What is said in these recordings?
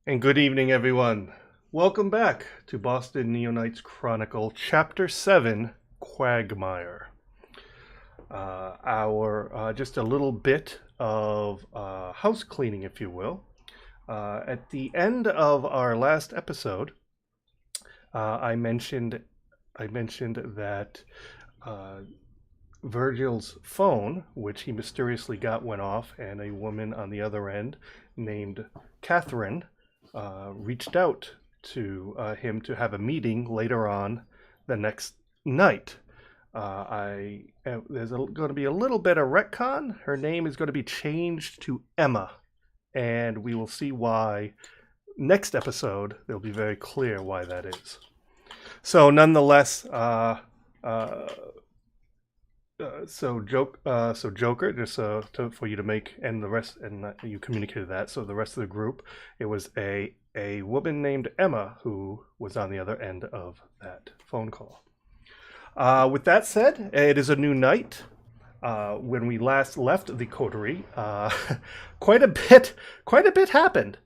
And good evening, everyone. Welcome back to Boston Neonight's Chronicle, Chapter 7, Quagmire. Our just a little bit of house cleaning, if you will. At the end of our last episode, I mentioned that Vergil's phone, which he mysteriously got, went off, and a woman on the other end named Catherine reached out to him to have a meeting later on the next night. There's going to be a little bit of retcon. Her name is going to be changed to Emma, and we will see why next episode. It'll be very clear why that is. So, nonetheless, Joker, just for you to make, and the rest, and you communicated that. So the rest of the group, it was a woman named Emma who was on the other end of that phone call. With that said, it is a new night. When we last left the coterie, quite a bit happened.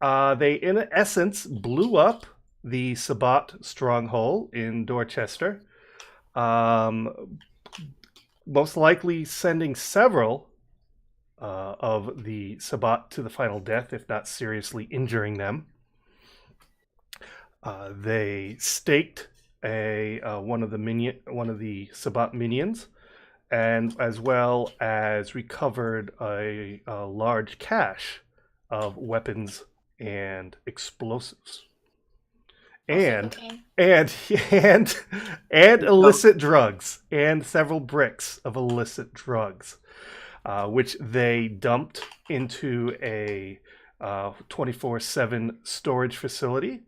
They, in essence, blew up the Sabbat stronghold in Dorchester. Most likely sending several of the Sabbat to the final death, if not seriously injuring them. They staked one of the Sabbat minions, and as well as recovered a large cache of weapons and explosives. And illicit drugs, and several bricks of illicit drugs, which they dumped into a 24/7 storage facility,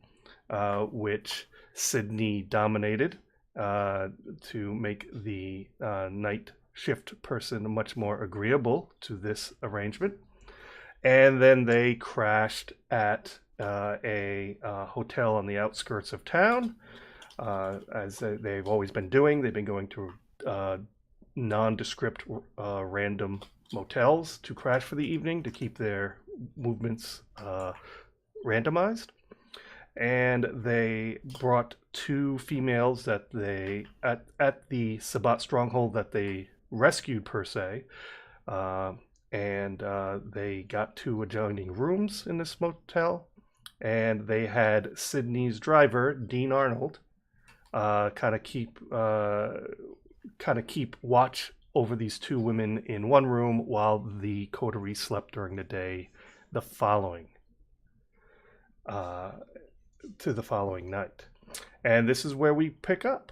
which Sydney dominated to make the night shift person much more agreeable to this arrangement. And then they crashed at a hotel on the outskirts of town, as they've always been doing. They've been going to nondescript random motels to crash for the evening to keep their movements randomized. And they brought two females that they at the Sabbat stronghold that they rescued, per se. And they got two adjoining rooms in this motel, and they had Sydney's driver, Dean Arnold, kind of keep watch over these two women in one room while the coterie slept during the day, the following night. And this is where we pick up.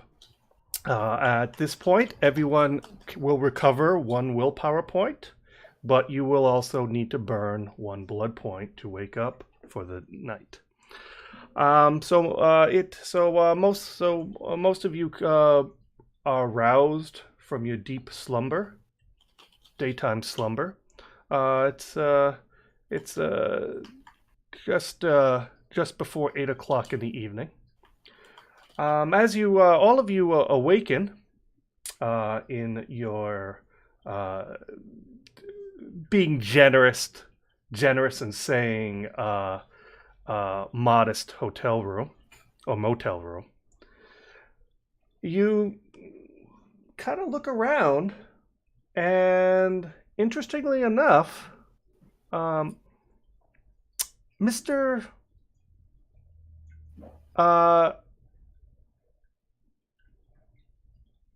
At this point, everyone will recover one willpower point, but you will also need to burn one blood point to wake up for the night. Most of you are roused from your deep slumber, daytime slumber. It's just before 8 o'clock in the evening. As you all of you awaken in your being generous and saying modest hotel room or motel room, you kind of look around, and interestingly enough, Mr.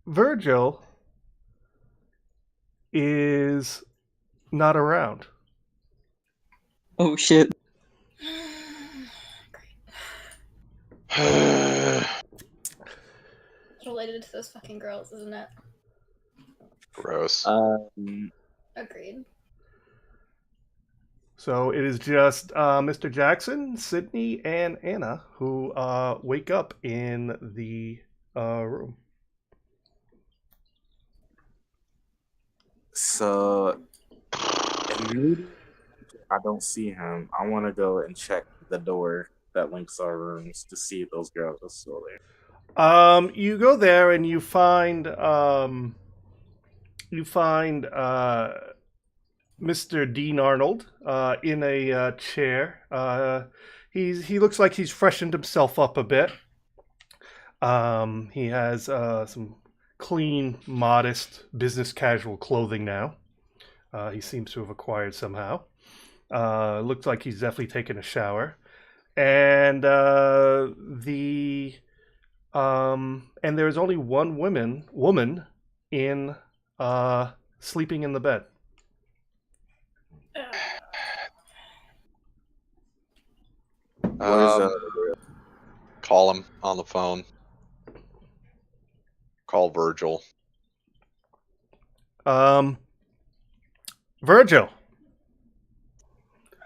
Vergil is not around. Oh shit. Related to those fucking girls, isn't it? Gross. Agreed. So it is just Mr. Jackson, Sydney, and Anna who wake up in the room. So, I don't see him. I want to go and check the door that links our rooms to see if those girls are still there. You go there and you find Mr. Dean Arnold in a chair. He looks like he's freshened himself up a bit. He has some clean, modest, business casual clothing now. He seems to have acquired somehow. Looks like he's definitely taken a shower. And and there's only one woman in sleeping in the bed. Call him on the phone. Call Vergil. Vergil.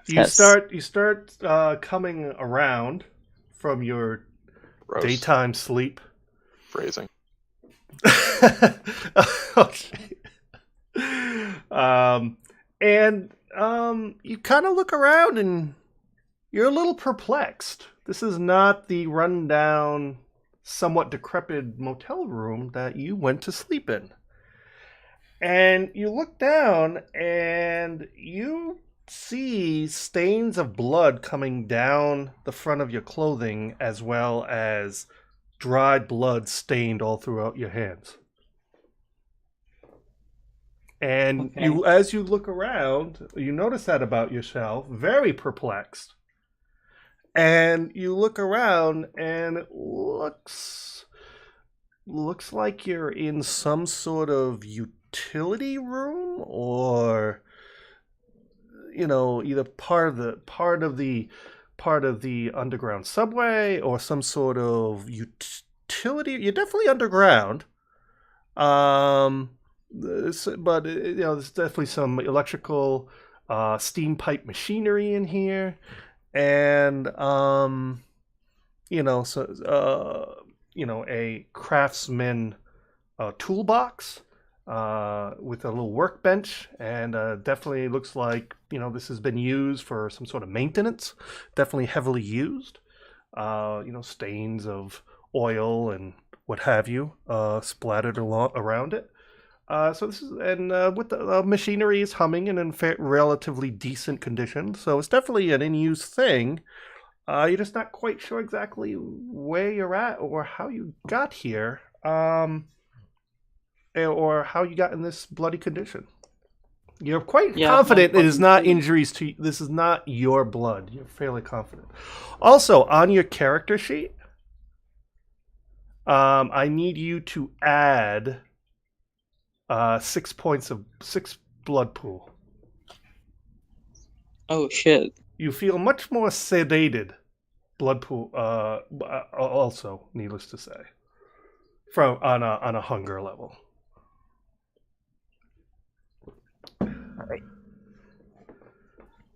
You Yes. start coming around from your Gross. daytime sleep. Phrasing. Okay. And you kind of look around and you're a little perplexed. This is not the rundown, somewhat decrepit motel room that you went to sleep in. And you look down and you see stains of blood coming down the front of your clothing, as well as dried blood stained all throughout your hands. And Okay. as you look around, you notice that about yourself, very perplexed. And you look around and it looks like you're in some sort of utility room, or either part of the underground subway, or some sort of utility. You're definitely underground. But there's definitely some electrical steam pipe machinery in here, and a craftsman toolbox with a little workbench, and definitely looks like this has been used for some sort of maintenance. Definitely heavily used. Stains of oil and what have you splattered around it. So this is, and with the machinery is humming and in relatively decent condition. So it's definitely an in-use thing. You're just not quite sure exactly where you're at or how you got here, or how you got in this bloody condition. You're quite confident it is not injuries to you. This is not your blood. You're fairly confident. Also, on your character sheet, I need you to add 6 points of 6 blood pool. Oh shit. You feel much more sedated. Blood pool, also, needless to say, from on a hunger level. All right.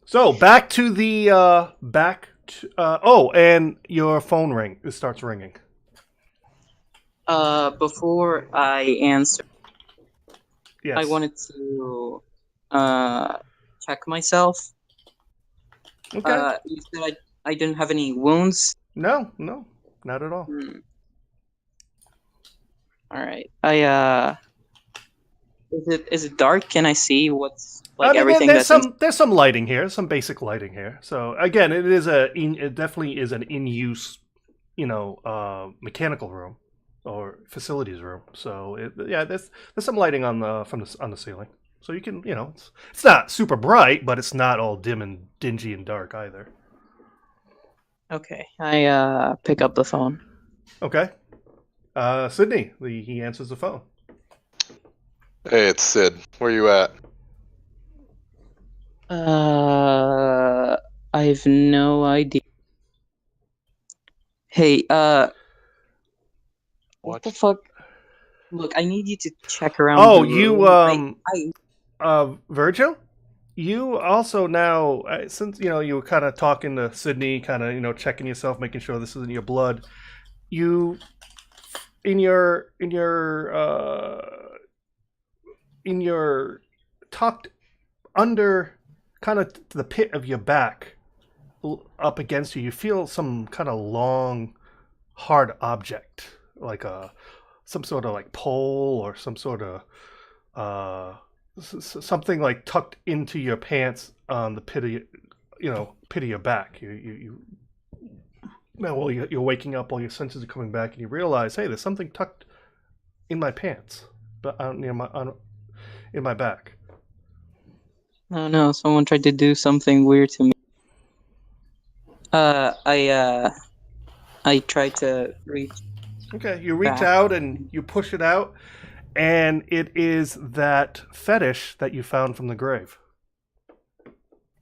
So back to the and your phone starts ringing. Before I answer, Yes. I wanted to check myself. Okay. You said I didn't have any wounds. No, not at all. All right. Is it dark? Can I see what's everything? There's some lighting here, some basic lighting here. So again, it definitely is an in-use, mechanical room or facilities room. So there's some lighting on the ceiling. So you can, it's not super bright, but it's not all dim and dingy and dark either. Okay. I pick up the phone. Okay. Sydney, he answers the phone. Hey, it's Sid. Where you at? I've no idea. Hey, what the fuck? Look, I need you to check around. Oh, the you room. Vergil? You also now, since you were kind of talking to Sydney, kind of checking yourself, making sure this isn't your blood. You, in your tucked under, kind of to the pit of your back, up against you, you feel some kind of long, hard object, like some sort of like pole or some sort of something like tucked into your pants on the pit of your back. Now, while you're waking up, all your senses are coming back, and you realize, hey, there's something tucked in my pants, but in my back. Oh no, someone tried to do something weird to me. I tried to reach. Okay, you reach Back. out and you push it out, and it is that fetish that you found from the grave.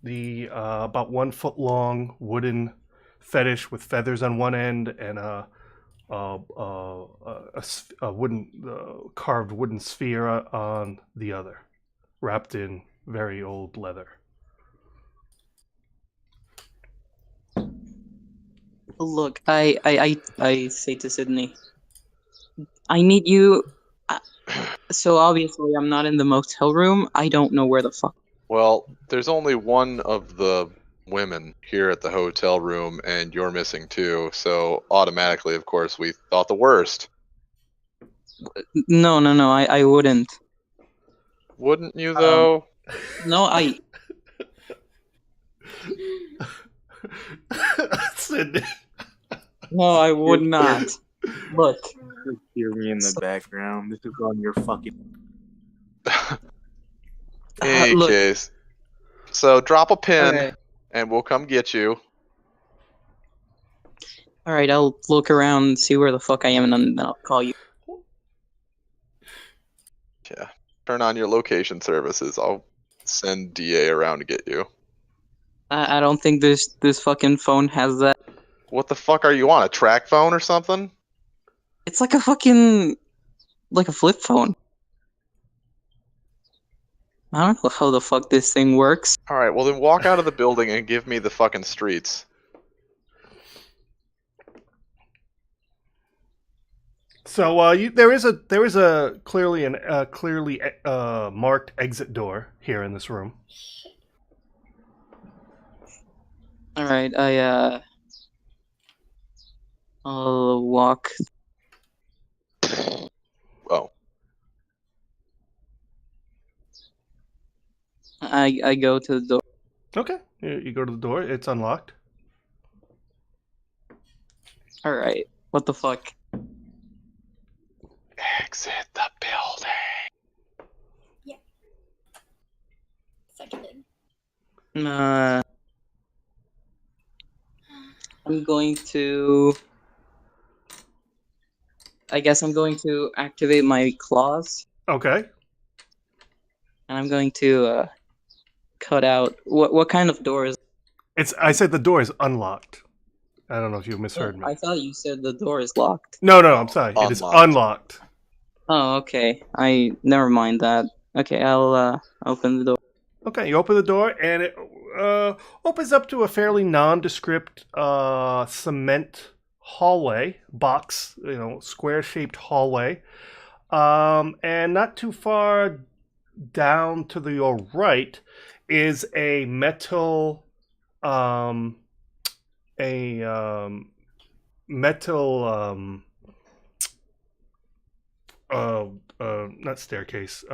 The about 1 foot long wooden fetish with feathers on one end and a wooden carved wooden sphere on the other, wrapped in very old leather. Look, I say to Sydney, I need you. So obviously I'm not in the motel room. I don't know where the fuck. Well, there's only one of the women here at the hotel room, and you're missing too. So automatically, of course, we thought the worst. No, I wouldn't. Wouldn't you, though? No, Sydney. No, I would not. Look. You hear me in the background. This is on your fucking. Any Look. case. So drop a pin, Okay. and we'll come get you. All right, I'll look around and see where the fuck I am, and then I'll call you. Yeah. Turn on your location services. I'll send DA around to get you. I don't think this fucking phone has that. What the fuck are you on? A track phone or something? It's like a fucking like a flip phone. I don't know how the fuck this thing works. All right. Well, then walk out of the building and give me the fucking streets. So there is a clearly marked exit door here in this room. All right, I'll walk. Oh. I go to the door. Okay, you go to the door. It's unlocked. All right, what the fuck? Exit the building. Seconded. I'm going to. I guess I'm going to activate my claws, Okay. and I'm going to cut out. What kind of door is? I said the door is unlocked. I don't know if you misheard me. I thought you said the door is locked. No, I'm sorry. It is Unlocked. unlocked. Oh, okay. I never mind that. Okay, I'll open the door. Okay, you open the door, and it opens up to a fairly nondescript cement hallway, box, square-shaped hallway. And not too far down to your right is a metal, not staircase.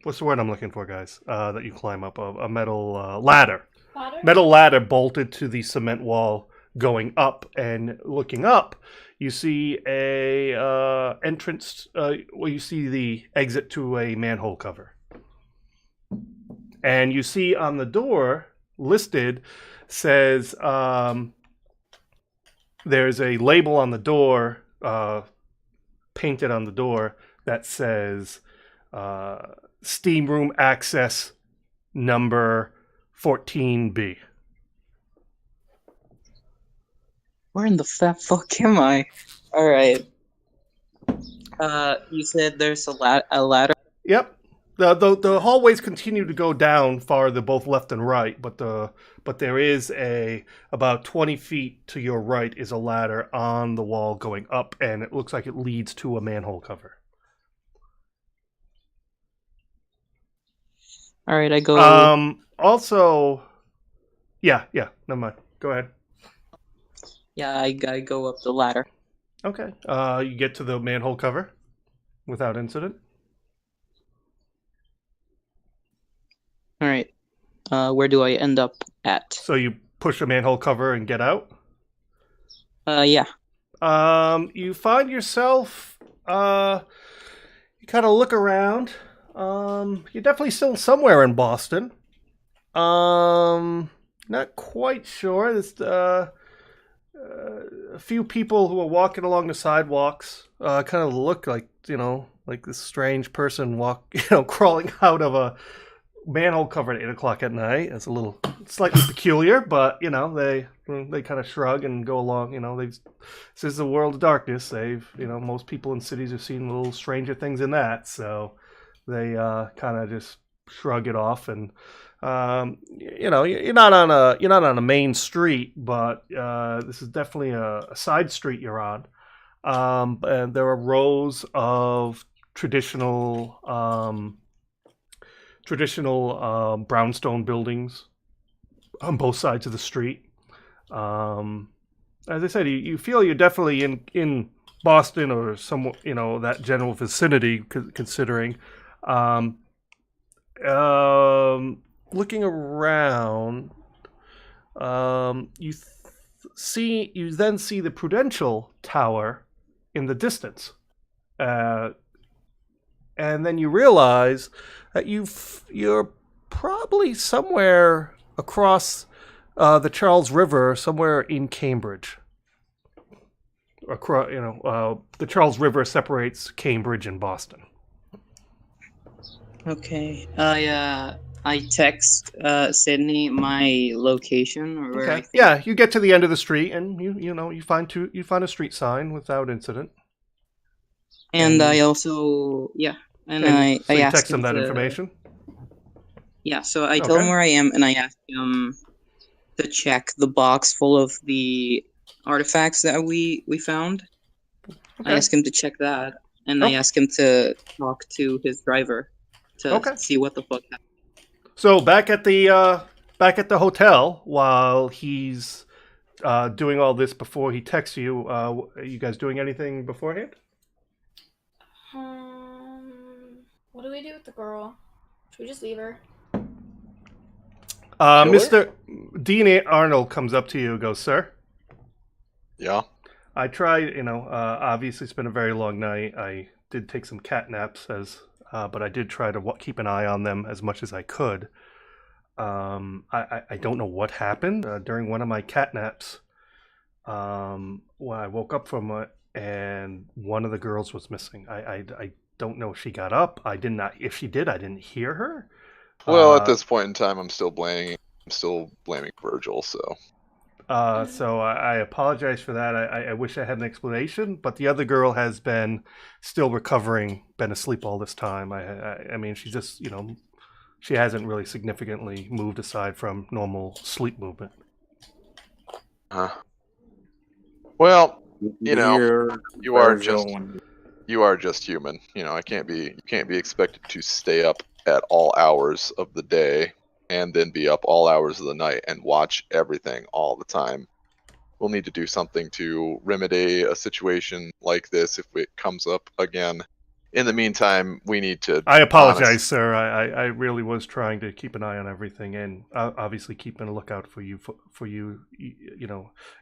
What's the word I'm looking for, guys? That you climb up a metal ladder. Ladder? Metal ladder bolted to the cement wall, going up, and looking up, you see a entrance. You see the exit to a manhole cover, and you see on the door listed says there's a label on the door, painted on the door, that says steam room access number 14B. Where in the fuck am I? All right. You said there's a ladder. Yep. The hallways continue to go down farther, both left and right, but there is about 20 feet to your right is a ladder on the wall going up, and it looks like it leads to a manhole cover. All right, I go. Also, yeah. Never mind. Go ahead. Yeah, I go up the ladder. Okay. You get to the manhole cover without incident. All right. Where do I end up at? So you push a manhole cover and get out. Yeah. You find yourself. You kind of look around. You're definitely still somewhere in Boston. Not quite sure. There's a few people who are walking along the sidewalks. Kind of look like like this strange person crawling out of a manhole cover at 8 o'clock at night. It's a little slightly peculiar, but they kind of shrug and go along. This is the world of darkness. Most people in cities have seen little stranger things in that, so they kind of just shrug it off. And you're not on a main street, but this is definitely a side street you're on. And there are rows of traditional brownstone buildings on both sides of the street. As I said, you feel you're definitely in Boston or somewhat, that general vicinity, considering. Looking around, you then see the Prudential Tower in the distance, and then you realize that you're probably somewhere across the Charles River, somewhere in Cambridge. Across, the Charles River separates Cambridge and Boston. Okay. I text Sydney my location or where I think. Yeah, you get to the end of the street and you find a street sign without incident. And I also and I asked text him that to, information. Yeah, so I tell him where I am and I ask him to check the box full of the artifacts that we found. I ask him to check that, and I ask him to talk to his driver to see what the fuck happened. So back at the hotel, while he's doing all this before he texts you, are you guys doing anything beforehand? What do we do with the girl? Should we just leave her? Mr. Dean Arnold comes up to you and goes, "Sir." Yeah. I tried, obviously it's been a very long night. I did take some cat naps, but I did try to keep an eye on them as much as I could. I don't know what happened during one of my cat naps. When I woke up from it, and one of the girls was missing. I don't know if she got up. If she did, I didn't hear her. Well, at this point in time, I'm still blaming Vergil. So. So I apologize for that. I wish I had an explanation, but the other girl has been still recovering, been asleep all this time. I mean, she just, she hasn't really significantly moved aside from normal sleep movement. Well, you are just human. You can't be expected to stay up at all hours of the day and then be up all hours of the night and watch everything all the time. We'll need to do something to remedy a situation like this if it comes up again. In the meantime, we need to... I apologize, sir. I really was trying to keep an eye on everything and obviously keeping a lookout for you,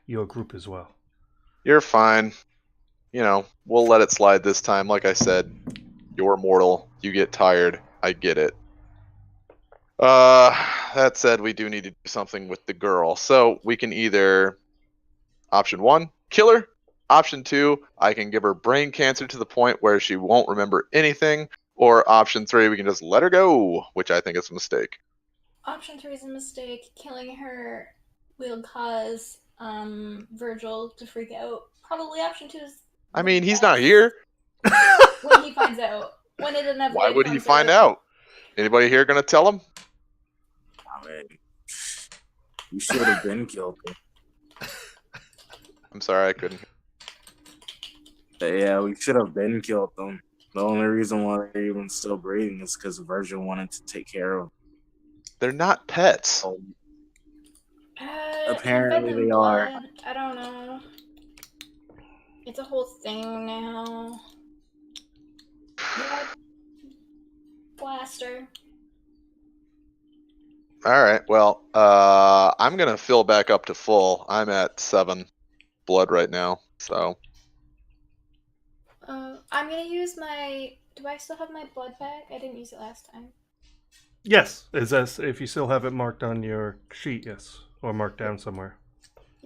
your group as well. You're fine. We'll let it slide this time. Like I said, you're mortal. You get tired. I get it. That said, we do need to do something with the girl. So we can either, option 1, kill her. Option 2, I can give her brain cancer to the point where she won't remember anything. Or option 3, we can just let her go, which I think is a mistake. Option 3 is a mistake. Killing her will cause Vergil to freak out. Probably option 2 is... I mean, he's not here. When he finds out. When it inevitably Why would he find out? Anybody here gonna tell him? I mean, you should have been killed. I'm sorry, I couldn't. Yeah, we should have been killed them. The only reason why they're even still breathing is because Vergil wanted to take care of them. They're not pets. Apparently they are. I don't know. It's a whole thing now. Yeah. Blaster. All right. Well, I'm gonna fill back up to full. I'm at 7 blood right now. So I'm gonna use my. Do I still have my blood bag? I didn't use it last time. Yes, is that if you still have it marked on your sheet? Yes, or marked down somewhere.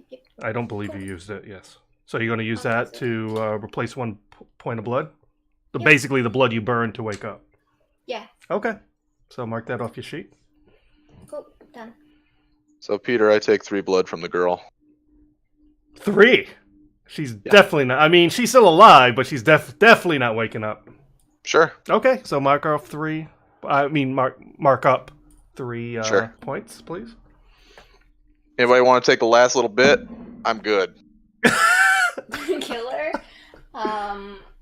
Yep. I don't believe you used it. Yes. So you're going to use Okay, that so- to replace one point of blood. Yep. Basically, the blood you burned to wake up. Yeah. Okay. So mark that off your sheet. Cool. Done. Peter, I take 3 blood from the girl. 3. She's definitely not. I mean, she's still alive, but she's definitely not waking up. Sure. Okay. So mark off 3. I mean, mark up 3 Sure. points, please. Anybody want to take the last little bit? I'm good. Killer.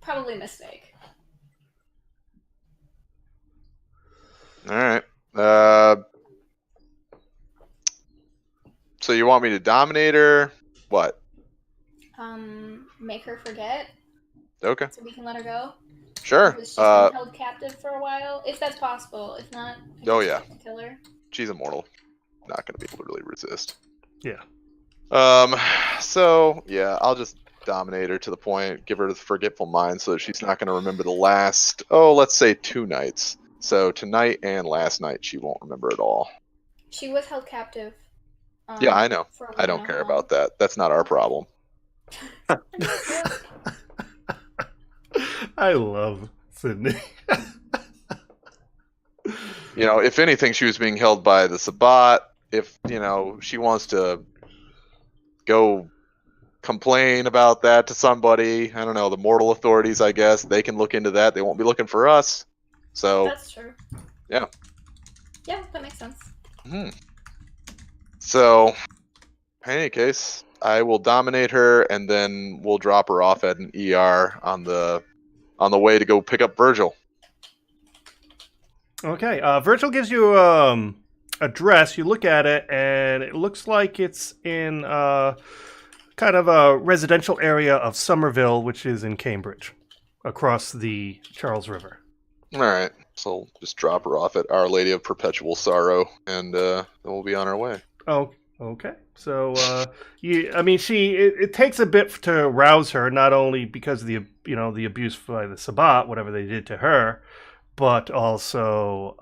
Probably mistake. All right. So you want me to dominate her? What? Make her forget Okay. so we can let her go. Sure. She's been held captive for a while, if that's possible. If not, we Oh, can yeah. try to kill her. She's immortal. Not gonna be able to really resist. Yeah. So yeah, I'll just dominate her to the point, give her the forgetful mind, so that she's not gonna remember the last. Let's say 2 nights. So tonight and last night, she won't remember at all. She was held captive. Yeah, I know. For a I don't while. care about that. That's not our problem. I love Sydney. If anything, she was being held by the Sabbat. If, she wants to go complain about that to somebody, I don't know, the mortal authorities, I guess, they can look into that. They won't be looking for us. So, That's true. Yeah. Yeah, that makes sense. So, in any case, I will dominate her, and then we'll drop her off at an ER on the way to go pick up Vergil. Okay, Vergil gives you a dress. You look at it, and it looks like it's in kind of a residential area of Somerville, which is in Cambridge, across the Charles River. All right, so just drop her off at Our Lady of Perpetual Sorrow, and then we'll be on our way. Oh, okay. So, it takes a bit to rouse her, not only because of the abuse by the Sabbat, whatever they did to her, but also,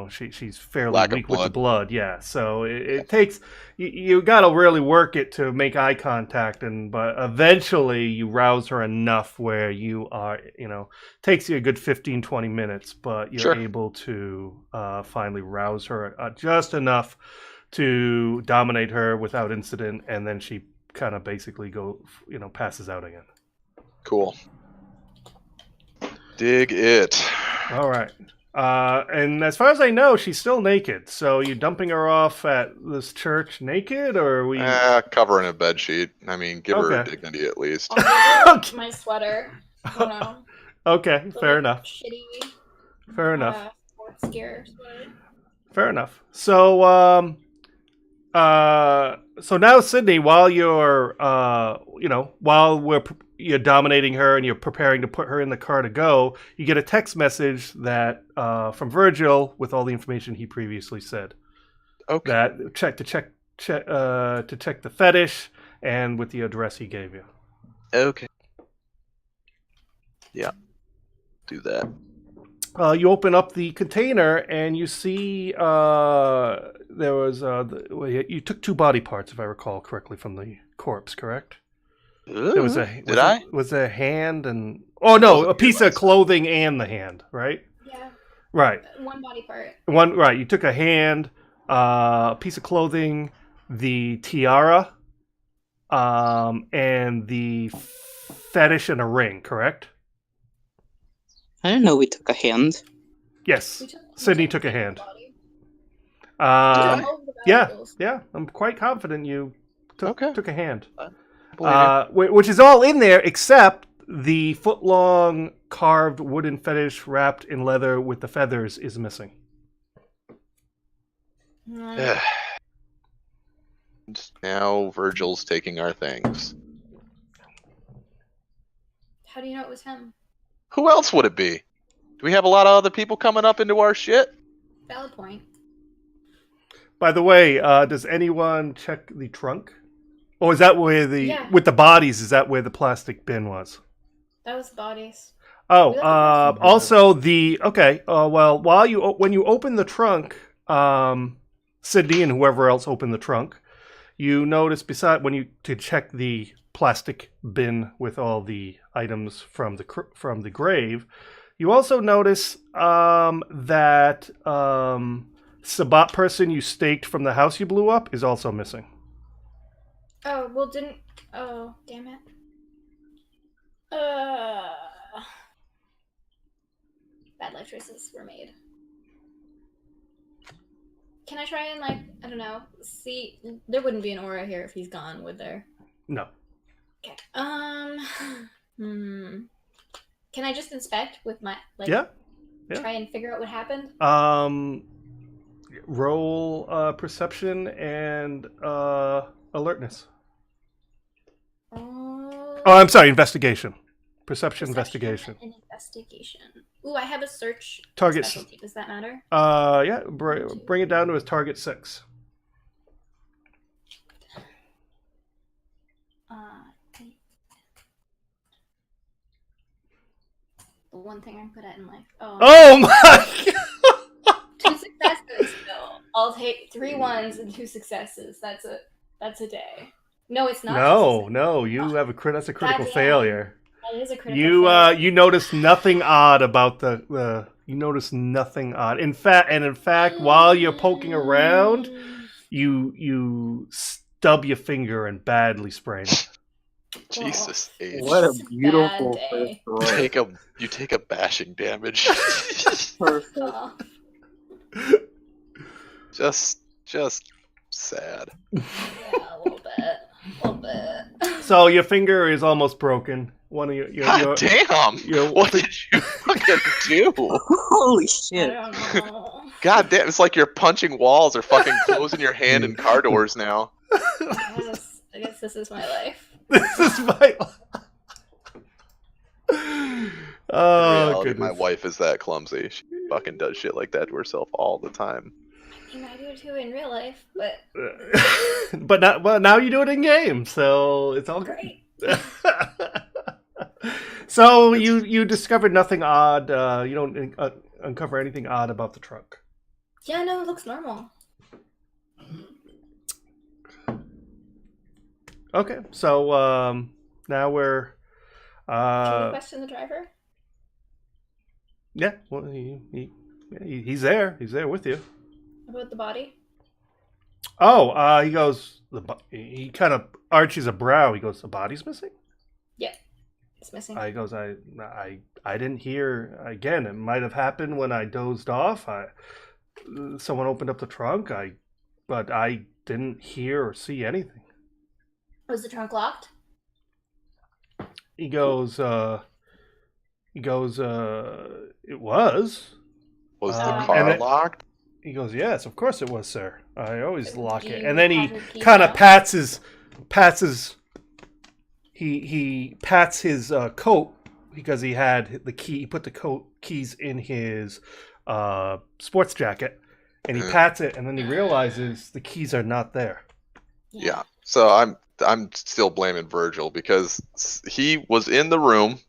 she's fairly Lack of weak with the blood. blood. Yeah. So it takes, you got to really work it to make eye contact, but eventually you rouse her enough where you are, takes you a good 15, 20 minutes, but you're Sure. able to finally rouse her just enough to dominate her without incident, and then she kind of basically passes out again. Cool. Dig it. All right. And as far as I know, she's still naked. So you dumping her off at this church naked, or are we? Cover in a bed sheet. I mean, give her Okay. dignity at least. I'll give her my sweater. Okay, The, fair like, enough. Shitty. Fair enough. Sports gear sweater. Fair enough. So, so now, Sydney, while you're, you're dominating her and you're preparing to put her in the car to go, you get a text message that from Vergil with all the information he previously said. Okay. That to check the fetish and with the address he gave you. Okay. Yeah. Do that. You open up the container and you see there was you took 2 body parts, if I recall correctly, from the corpse. Correct? There was was a hand and a piece of clothing and the hand, right? Yeah. Right. One body part. Right. You took a hand, a piece of clothing, the tiara, and the fetish and a ring. Correct? I didn't know we took a hand. Yes. We Sydney took a hand. body. Yeah. Valuables. Yeah. I'm quite confident you took a hand. Believe Which is all in there except the foot-long carved wooden fetish wrapped in leather with the feathers is missing. you. Now Vergil's taking our things. How do you know it was him? Who else would it be? Do we have a lot of other people coming up into our shit? Valid point. By the way, does anyone check the trunk? Or is that where Yeah. with the bodies, is that where the plastic bin was? That was bodies. Oh, We left the also when you open the trunk, Sydney and whoever else opened the trunk, you notice to check the plastic bin with all the items from the grave, you also notice that Sabat person you staked from the house you blew up is also missing. Oh, well, didn't... Oh, damn it. Bad life choices were made. Can I try and, like, I don't know, see... There wouldn't be an aura here if he's gone, would there? No. Okay. Can I just inspect with my, like... Yeah. Try and figure out what happened? Roll perception and alertness. Oh, I'm sorry, investigation. Perception, investigation. And investigation. Ooh, I have a search Target. specialty. Does that matter? Yeah. Bring it down to his target 6. The one thing I'm good at in life. Oh my! 2 successes. No, I'll take 3 1s and 2 successes. That's a day. No, it's not. No. You have that's a critical Goddamn. failure. That is a critical failure. You notice nothing odd about the. You notice nothing odd. In fact, while you're poking around, you stub your finger and badly sprain it. Jesus H. What a beautiful day. You take a bashing damage. Perfect. Just sad. Yeah, a little bit. So your finger is almost broken. One of your God damn! What did you fucking do? Holy I shit. don't know. God damn! It's like you're punching walls or fucking closing your hand in car doors now. I guess this is my life. This is my. Oh, reality, goodness. my wife is that clumsy. She fucking does shit like that to herself all the time. I mean, I do too in real life, but But not, well, now you do it in game, so it's all great. So you discovered nothing odd. You don't uncover anything odd about the trunk. Yeah, no, it looks normal. Okay, so now we're. Can we question the driver? Yeah, well, he's there. He's there with you. About the body? Oh, he goes. He kind of arches a brow. He goes, "The body's missing." Yeah, it's missing. He goes, I didn't hear. Again, it might have happened when I dozed off. Someone opened up the trunk. But I didn't hear or see anything. Was the trunk locked? He goes. It was. Was the and car then- locked? He goes, yes, of course it was, sir. I always lock Do it. you And then he have your key kind of now? pats his he pats his coat because he had the key. He put the keys in his sports jacket, and he pats it, and then he realizes the keys are not there. Yeah. So I'm still blaming Vergil because he was in the room,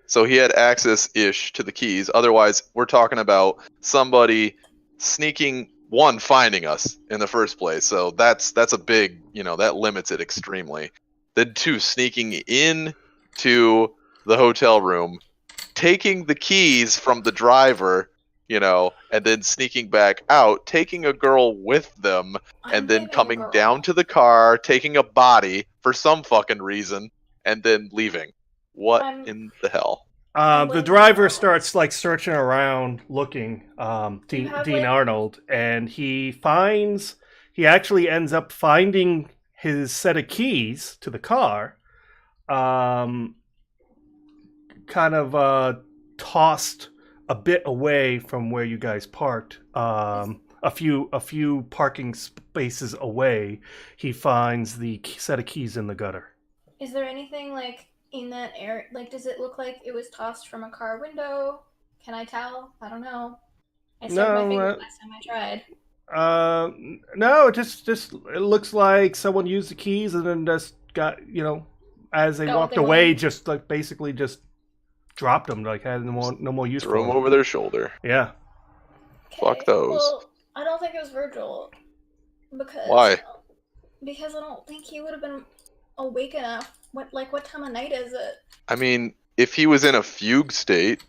so he had access-ish to the keys. Otherwise, we're talking about somebody finding us in the first place. So that's a big, that limits it extremely. Then 2, sneaking in to the hotel room, taking the keys from the driver, and then sneaking back out, taking a girl with them, and then coming down to the car, taking a body for some fucking reason, and then leaving. What in the hell? The driver starts searching around, looking. Dean Arnold, and he actually ends up finding his set of keys to the car, kind of tossed a bit away from where you guys parked. A few parking spaces away, he finds the set of keys in the gutter. Is there anything in that area? Does it look like it was tossed from a car window? Can I tell? I don't know. I stuck my finger last time I tried. No, it looks like someone used the keys and then just got, as they Got what walked they away, wanted. just like basically just dropped them, like had no more use Throw for them them. over their shoulder. Yeah. Fuck those. Well, I don't think it was Vergil. Because Why? Because I don't think he would have been awake enough. What time of night is it? I mean, if he was in a fugue state,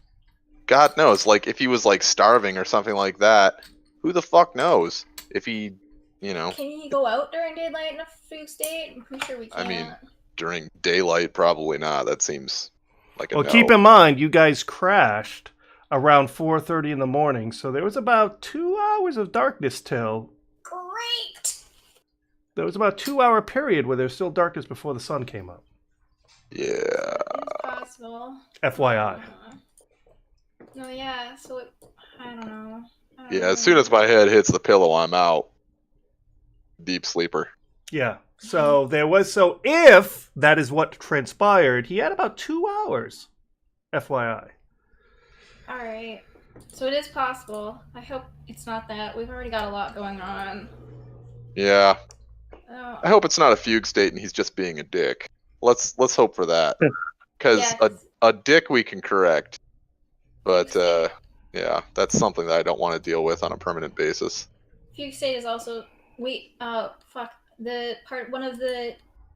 God knows. Like, if he was, like, starving or something like that, who the fuck knows? If he, Can he go out during daylight in a fugue state? I'm pretty sure we can't. I mean, during daylight, probably not. That seems like a Well, no. keep in mind, you guys crashed around 4:30 in the morning, so there was about 2 hours of darkness till. Great! There was about a 2-hour period where there was still darkness before the sun came up. Yeah. It's possible. FYI. No, yeah, so I don't know. Yeah, as soon as my head hits the pillow, I'm out. Deep sleeper. Yeah. So if that is what transpired, he had about 2 hours. FYI. Alright. So it is possible. I hope it's not that. We've already got a lot going on. Yeah. Oh. I hope it's not a fugue state and he's just being a dick. Let's hope for that. Because a dick we can correct. But, yeah, that's something that I don't want to deal with on a permanent basis. Fugue state is also... Wait, fuck. One of the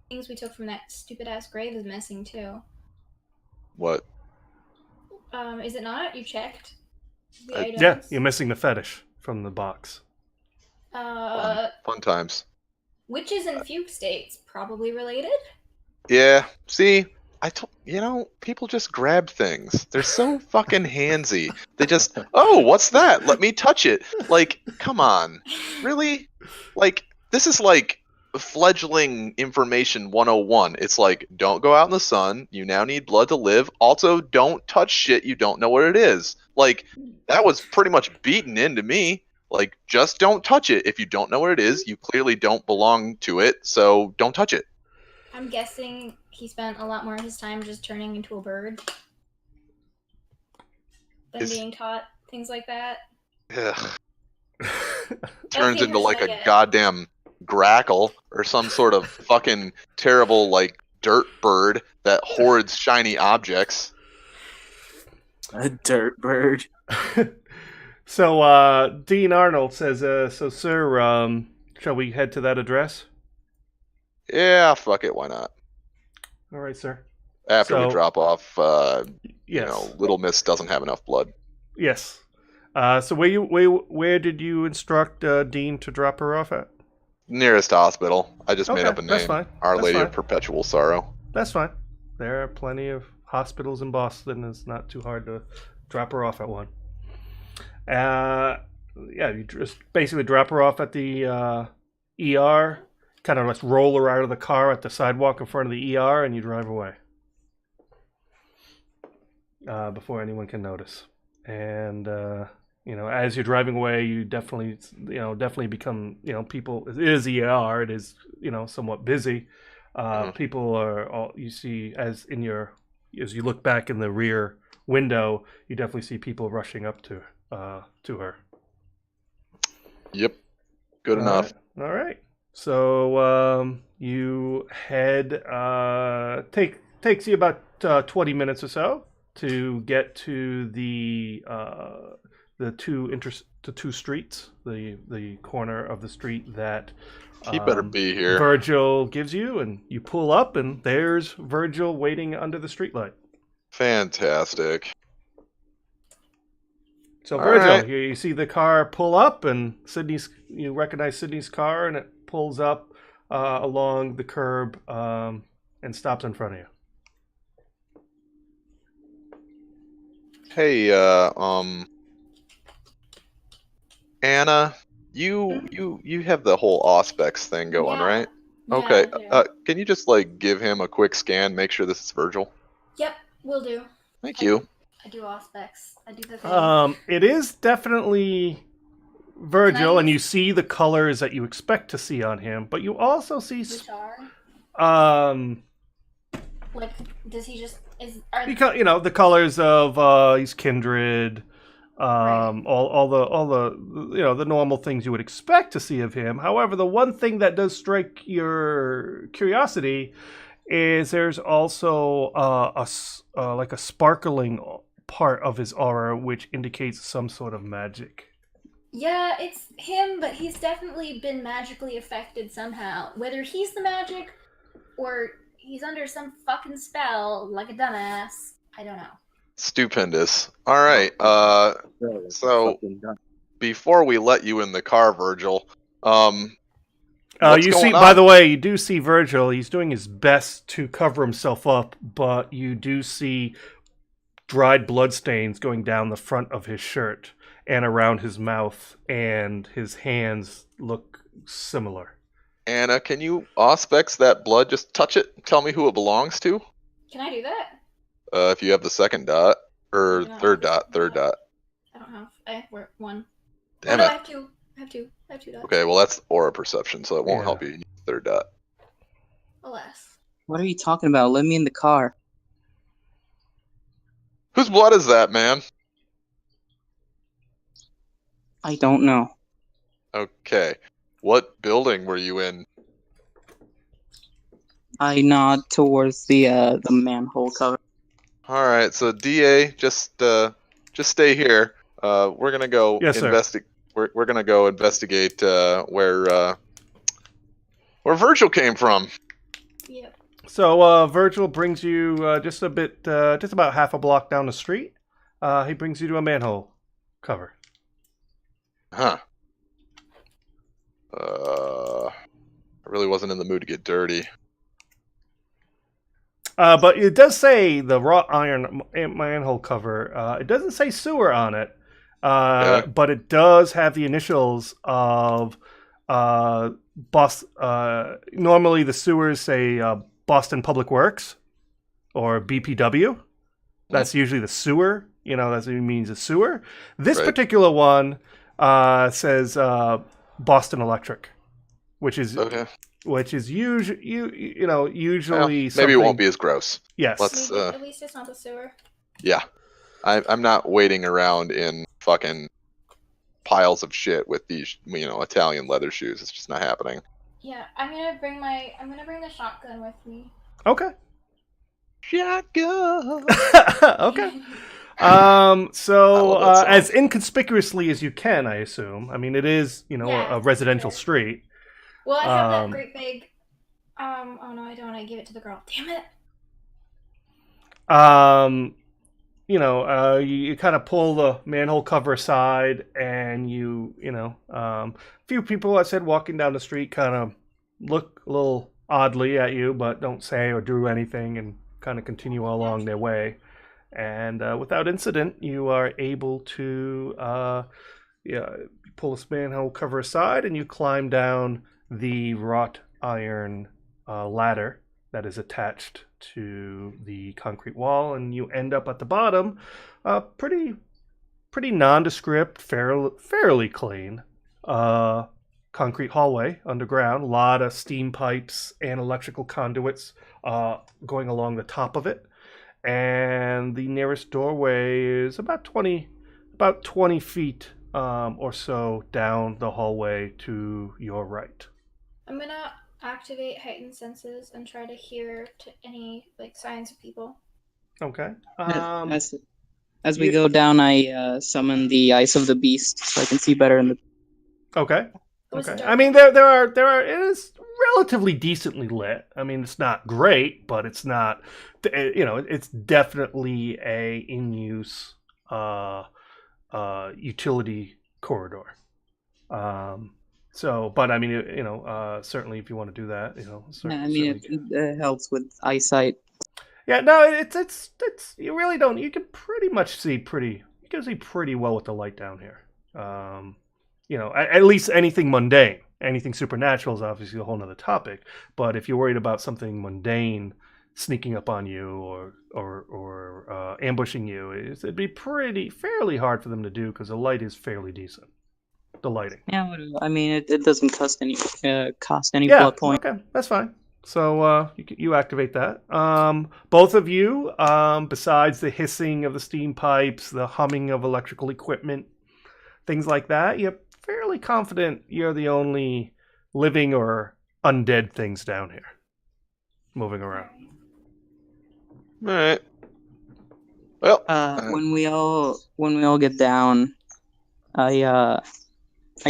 things we took from that stupid-ass grave is missing, too. What? Is it not? You checked? The items? Yeah, you're missing the fetish from the box. Fun times. Witches in fugue states, probably related? Yeah, see, people just grab things. They're so fucking handsy. They just, oh, what's that? Let me touch it. Like, come on. Really? Like, this is like fledgling information 101. It's like, don't go out in the sun. You now need blood to live. Also, don't touch shit you don't know what it is. Like, that was pretty much beaten into me. Like, just don't touch it. If you don't know what it is, you clearly don't belong to it, so don't touch it. I'm guessing he spent a lot more of his time just turning into a bird than being taught things like that. Ugh. Turns the into like impression a I get. goddamn grackle or some sort of fucking terrible like dirt bird that hoards shiny objects. A dirt bird. So, Dean Arnold says, so, sir, shall we head to that address? Yeah, fuck it, why not? All right, sir. After we So- drop off, Yes. Little Miss doesn't have enough blood. Yes. So where did you instruct Dean to drop her off at? Nearest hospital. I just made Okay, up a name. that's fine. Our That's Lady fine. of Perpetual Sorrow. That's fine. There are plenty of hospitals in Boston. It's not too hard to drop her off at one. Yeah, you just basically drop her off at the ER, kind of just roll her out of the car at the sidewalk in front of the ER, and you drive away before anyone can notice. And as you're driving away, you definitely become, people. It is ER. It is, somewhat busy. People are all you see as you look back in the rear window, you definitely see people rushing up to her. Yep. Good enough. All right. So you head. Takes you about 20 minutes or so to get to the two streets, the corner of the street that He better be here. Vergil gives you, and you pull up, and there's Vergil waiting under the streetlight. Fantastic. So All Vergil, right. you see the car pull up, and you recognize Sydney's car, and it pulls up along the curb and stops in front of you. Hey, Anna, you have the whole Auspex thing going, Yeah. right? Yeah, Okay. yeah. Can you just give him a quick scan, make sure this is Vergil? Yep, will do. Thank you. I do all specs. I do the thing. It is definitely Vergil, and Nice. you see the colors that you expect to see on him, but you also see Guitar. because the colors of he's kindred, all the the normal things you would expect to see of him. However, the one thing that does strike your curiosity is there's also like a sparkling part of his aura which indicates some sort of magic. Yeah, it's him, but he's definitely been magically affected somehow. Whether he's the magic or he's under some fucking spell like a dumbass, I don't know. Stupendous. All right. So before we let you in the car, Vergil, you see, by the way, you do see Vergil. He's doing his best to cover himself up, but you do see dried bloodstains going down the front of his shirt and around his mouth, and his hands look similar. Anna, can you auspex that blood? Just touch it and tell me who it belongs to? Can I do that? If you have the second dot, or third dot. I don't have. I have one. Damn it. I have two. I have two dots. Okay, well that's aura perception, so it won't help you. You need the third dot. Alas. What are you talking about? Let me in the car. Whose blood is that, man? I don't know. Okay. What building were you in? I nod towards the manhole cover. All right, so DA, just stay here. We're gonna go investigate. We're gonna go investigate where Vergil came from. Yep. So Vergil brings you just about half a block down the street. He brings you to a manhole cover. Huh. I really wasn't in the mood to get dirty. But it does say the wrought iron manhole cover. It doesn't say sewer on it, but it does have the initials of normally the sewers say Boston Public Works or BPW. That's usually the sewer. That means a sewer. This particular one says Boston Electric, which is usually usually maybe it won't be as gross. Yes. At least it's not the sewer. Yeah, I'm not waiting around in fucking piles of shit with these Italian leather shoes. It's just not happening. Yeah, I'm gonna bring the shotgun with me. Okay. Shotgun. Okay. So as inconspicuously as you can, I assume. I mean, it is a residential street. Well, I have that great big. Oh no, I don't. I give it to the girl. Damn it. You kind of pull the manhole cover aside, and a few people, I said, walking down the street kind of look a little oddly at you, but don't say or do anything, and kind of continue along their way. And without incident, you are able to pull this manhole cover aside, and you climb down the wrought iron ladder that is attached to the concrete wall, and you end up at the bottom, pretty nondescript, fairly clean concrete hallway underground. A lot of steam pipes and electrical conduits going along the top of it, and the nearest doorway is about 20 feet or so down the hallway to your right. I'm gonna activate heightened senses and try to hear to any signs of people. Okay. As we go down, I summon the eyes of the beast so I can see better in the. Okay. Okay. I mean, there are. It is relatively decently lit. I mean, it's not great, but it's not. It's definitely a in-use utility corridor. But I mean, certainly if you want to do that, it helps with eyesight. Yeah, no, it's you really don't. You can pretty much see pretty well with the light down here. At least anything mundane. Anything supernatural is obviously a whole nother topic. But if you're worried about something mundane sneaking up on you or ambushing you, it'd be fairly hard for them to do because the light is fairly decent. The lighting. Yeah, I mean, it doesn't cost any blood point. Okay, that's fine. So you activate that. Both of you, besides the hissing of the steam pipes, the humming of electrical equipment, things like that, you're fairly confident you're the only living or undead things down here, moving around. All right. Well, when we all get down, I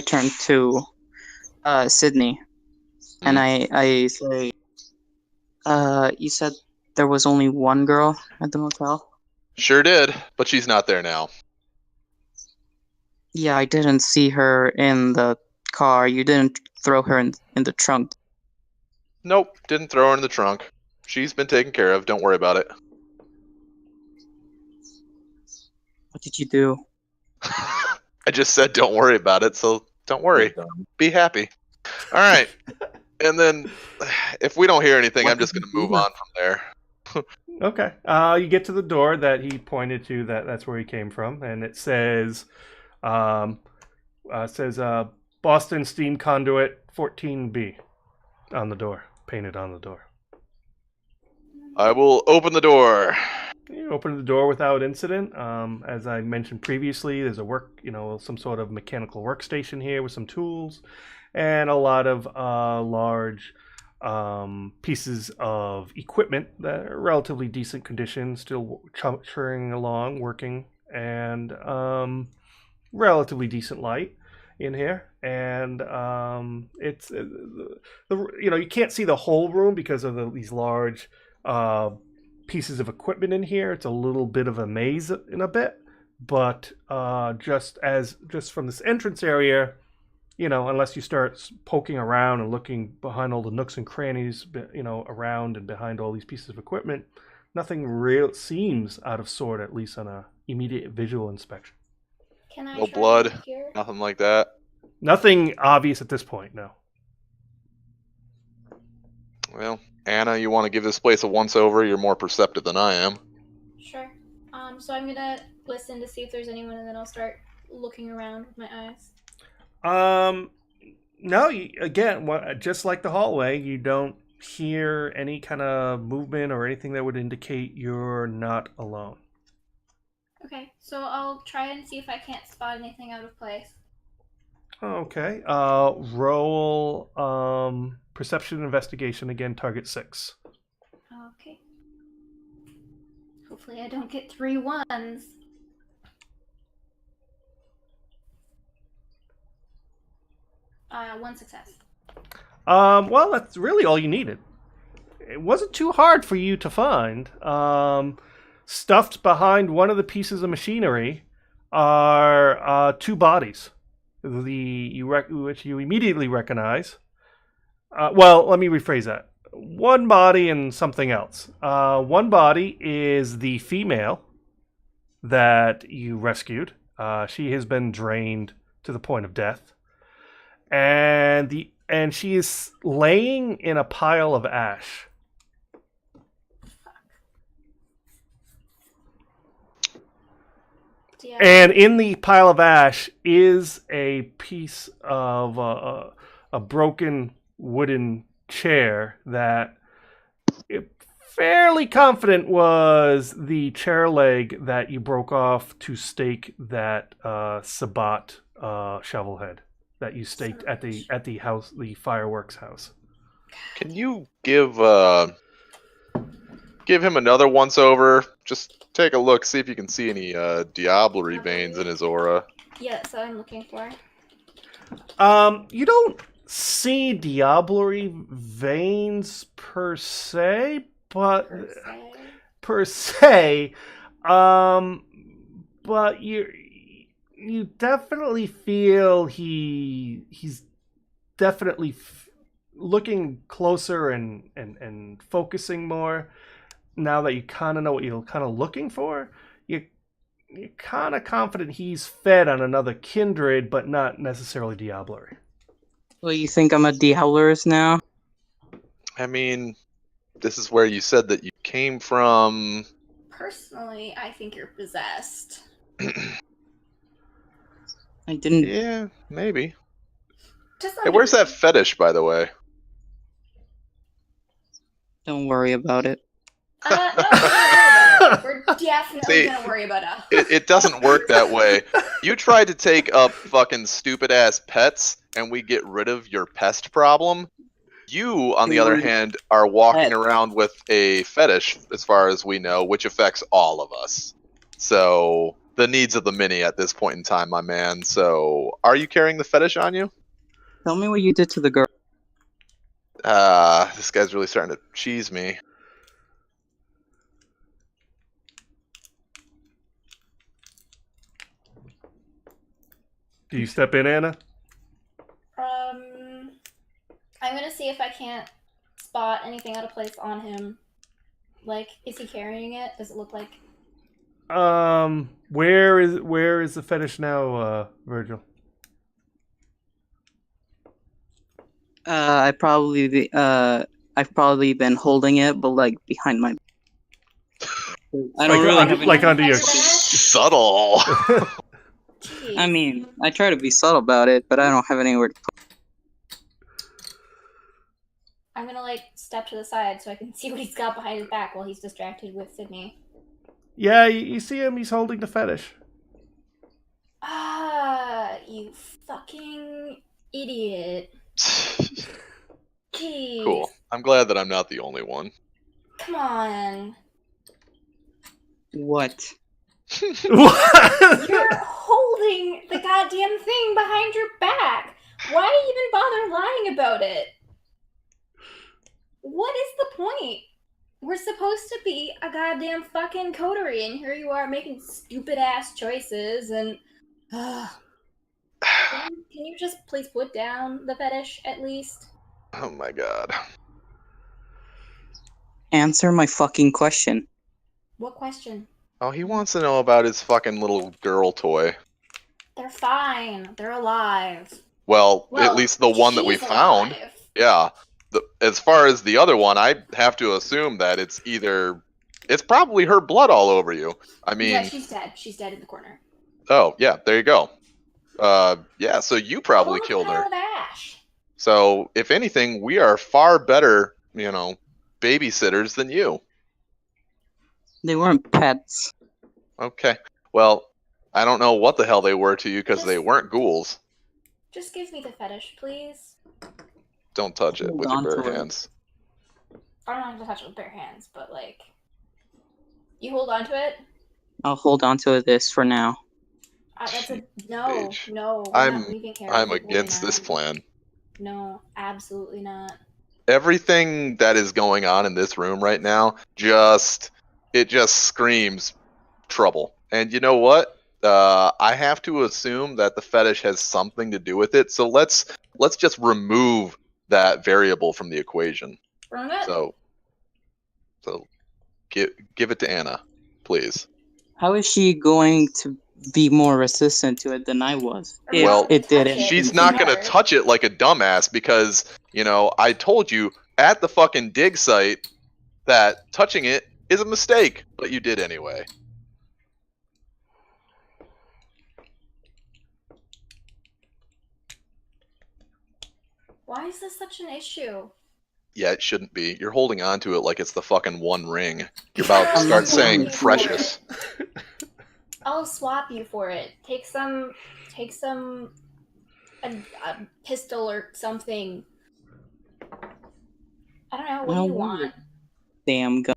turn to Sydney, and I say, you said there was only one girl at the motel? Sure did, but she's not there now. Yeah, I didn't see her in the car. You didn't throw her in the trunk. Nope, didn't throw her in the trunk. She's been taken care of. Don't worry about it. What did you do? I just said don't worry about it, so don't worry. Be happy. All right. And then if we don't hear anything, I'm just going to move on from there. Okay. You get to the door that he pointed to. That's where he came from, and it says, Boston Steam Conduit 14B on the door, painted on the door. I will open the door. You open the door without incident. As I mentioned previously, there's some sort of mechanical workstation here with some tools, and a lot of large pieces of equipment that are relatively decent condition, still churning along, working, and relatively decent light in here. And it's you can't see the whole room because of these large pieces of equipment in here. It's a little bit of a maze in a bit, but just from this entrance area, unless you start poking around and looking behind all the nooks and crannies, around and behind all these pieces of equipment, nothing real seems out of sort, at least on a immediate visual inspection. Can I No try blood, to hear? nothing like that. Nothing obvious at this point, no. Well, Anna, you want to give this place a once-over? You're more perceptive than I am. Sure. So I'm gonna listen to see if there's anyone, and then I'll start looking around with my eyes. No, again, just like the hallway, you don't hear any kind of movement or anything that would indicate you're not alone. Okay, so I'll try and see if I can't spot anything out of place. Okay. Roll perception investigation again, target 6. Okay. Hopefully I don't get 3 1s. One success. Well, that's really all you needed. It wasn't too hard for you to find. Stuffed behind one of the pieces of machinery are 2 bodies. Which you immediately recognize. Well, let me rephrase that. 1 body and something else. 1 body is the female that you rescued. She has been drained to the point of death. And she is laying in a pile of ash. Yeah. And in the pile of ash is a piece of a broken wooden chair that you're fairly confident was the chair leg that you broke off to stake that Sabat shovelhead that you staked at the house, the fireworks house. Can you give him another once-over? Just take a look, see if you can see any diablerie veins in his aura. Yeah, that's what I'm looking for. You don't see diablerie veins per se, but but you definitely feel he's definitely looking closer and focusing more. Now that you kind of know what you're kind of looking for, you're kind of confident he's fed on another kindred, but not necessarily diablerie. Well, you think I'm a diablerist now? I mean, this is where you said that you came from. Personally, I think you're possessed. I didn't. Yeah, maybe. Just Hey, where's that fetish, by the way? Don't worry about it. No, we're gonna worry about it. We're definitely See, gonna worry about it. It doesn't work that way. You try to take up fucking stupid ass pets, and we get rid of your pest problem. You, on the other hand, are walking around with a fetish, as far as we know, which affects all of us. So, the needs of the many at this point in time, my man. So, are you carrying the fetish on you? Tell me what you did to the girl. This guy's really starting to cheese me. Do you step in, Anna? I'm gonna see if I can't spot anything out of place on him. Like, is he carrying it? Does it look like? Where is the fetish now, Vergil? I've probably been holding it, but like behind my. I don't really have like under your. Subtle. Jeez. I mean, I try to be subtle about it, but I don't have anywhere to put. I'm gonna like step to the side so I can see what he's got behind his back while he's distracted with Sydney. Yeah, you see him. He's holding the fetish. Ah, you fucking idiot. Jeez. Cool. I'm glad that I'm not the only one. Come on. What? What? You're holding the goddamn thing behind your back. Why even bother lying about it? What is the point? We're supposed to be a goddamn fucking coterie, and here you are making stupid ass choices, and can you just please put down the fetish at least? Oh my god. Answer my fucking question. What question? Oh, he wants to know about his fucking little girl toy. They're fine. They're alive. Well, at least the one that we she's found. alive. Yeah. As far as the other one, I have to assume that it's probably her blood all over you. I mean, Yeah, she's dead. She's dead in the corner. oh yeah, there you go. Yeah, so you probably Full of killed her. pile of ash. So if anything, we are far better, babysitters than you. They weren't pets. Okay. Well, I don't know what the hell they were to you because they Just- weren't ghouls. Just give me the fetish, please. Don't touch it Hold with your on to bare it. hands. I don't have to touch it with bare hands, but like, you hold on to it. I'll hold on to this for now. That's a no, Paige. no. We're not leaving here. I'm We're against not. this plan. No, absolutely not. Everything that is going on in this room right now just screams trouble. And you know what? I have to assume that the fetish has something to do with it. So let's just remove that variable from the equation. Burn it. So give it to Anna, please. How is she going to be more resistant to it than I was? Or If Well, it didn't. She's not going to touch it like a dumbass because, I told you at the fucking dig site that touching it is a mistake, but you did anyway. Why is this such an issue? Yeah, it shouldn't be. You're holding on to it like it's the fucking one ring. You're about to start saying precious. I'll swap you for it. Take some a pistol or something. I don't know. What do you want? Damn gun.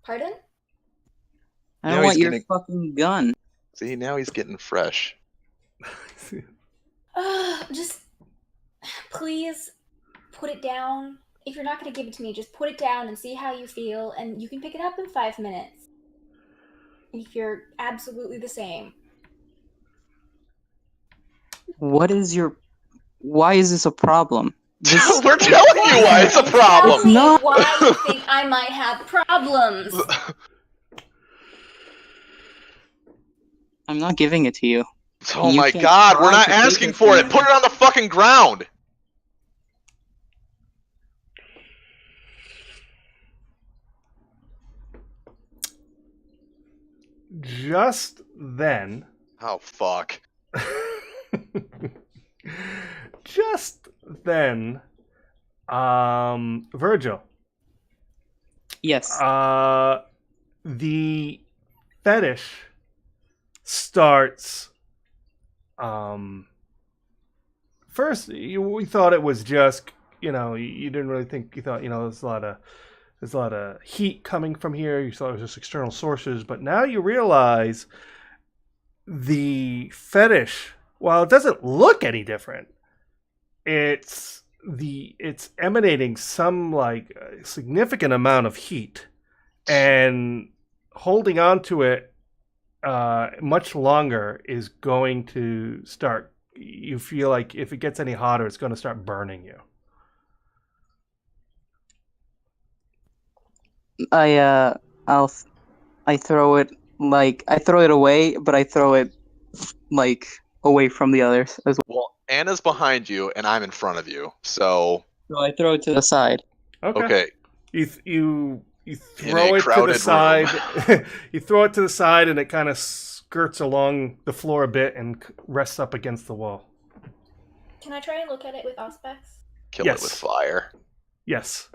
Pardon? I don't want your fucking gun. See, now he's getting fresh. Just please put it down. If you're not going to give it to me, just put it down and see how you feel, and you can pick it up in 5 minutes. If you're absolutely the same. Why is this a problem? We're telling you why it's a problem. Tell me why you think I might have problems. I'm not giving it to you. Oh my god, we're not asking for it. Put it on the fucking ground. Just then. Oh fuck. Just then, Vergil, Yes. The fetish starts. First, we thought it was just, you didn't really think, you thought, there's a lot of heat coming from here. You thought it was just external sources, but now you realize the fetish, while it doesn't look any different, it's emanating some like significant amount of heat, and holding on to it much longer is going to start. You feel like if it gets any hotter, it's going to start burning you. I throw it away, but I throw it like away from the others as well. Well, Anna's behind you, and I'm in front of you, so I throw it to the side. Okay. You throw it to the side. You throw it to the side, and it kind of skirts along the floor a bit and rests up against the wall. Can I try and look at it with Auspex? Kill it with fire. Yes,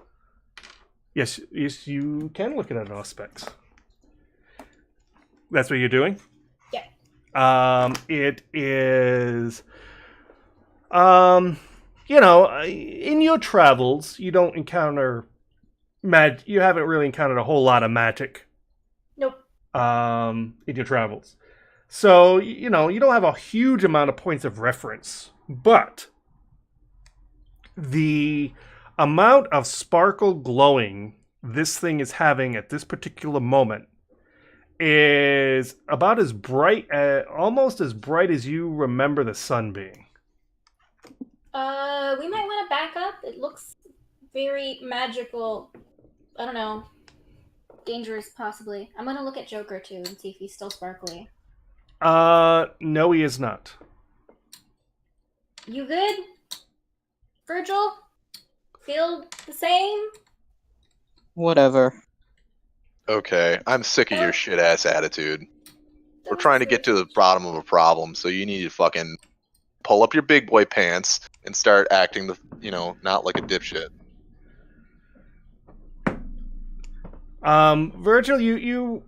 you can look at it on specs. That's what you're doing? Yeah. It is, in your travels, you don't encounter you haven't really encountered a whole lot of magic. Nope. In your travels. So, you don't have a huge amount of points of reference, but the amount of sparkle glowing this thing is having at this particular moment is about as bright, almost as bright as you remember the sun being. We might want to back up. It looks very magical. I don't know. Dangerous, possibly. I'm gonna look at Joker too and see if he's still sparkly. No, he is not. You good? Vergil? Feel the same? Whatever. Okay, I'm sick of your shit-ass attitude. We're trying to get to the bottom of a problem, so you need to fucking pull up your big boy pants and start acting not like a dipshit. Vergil, you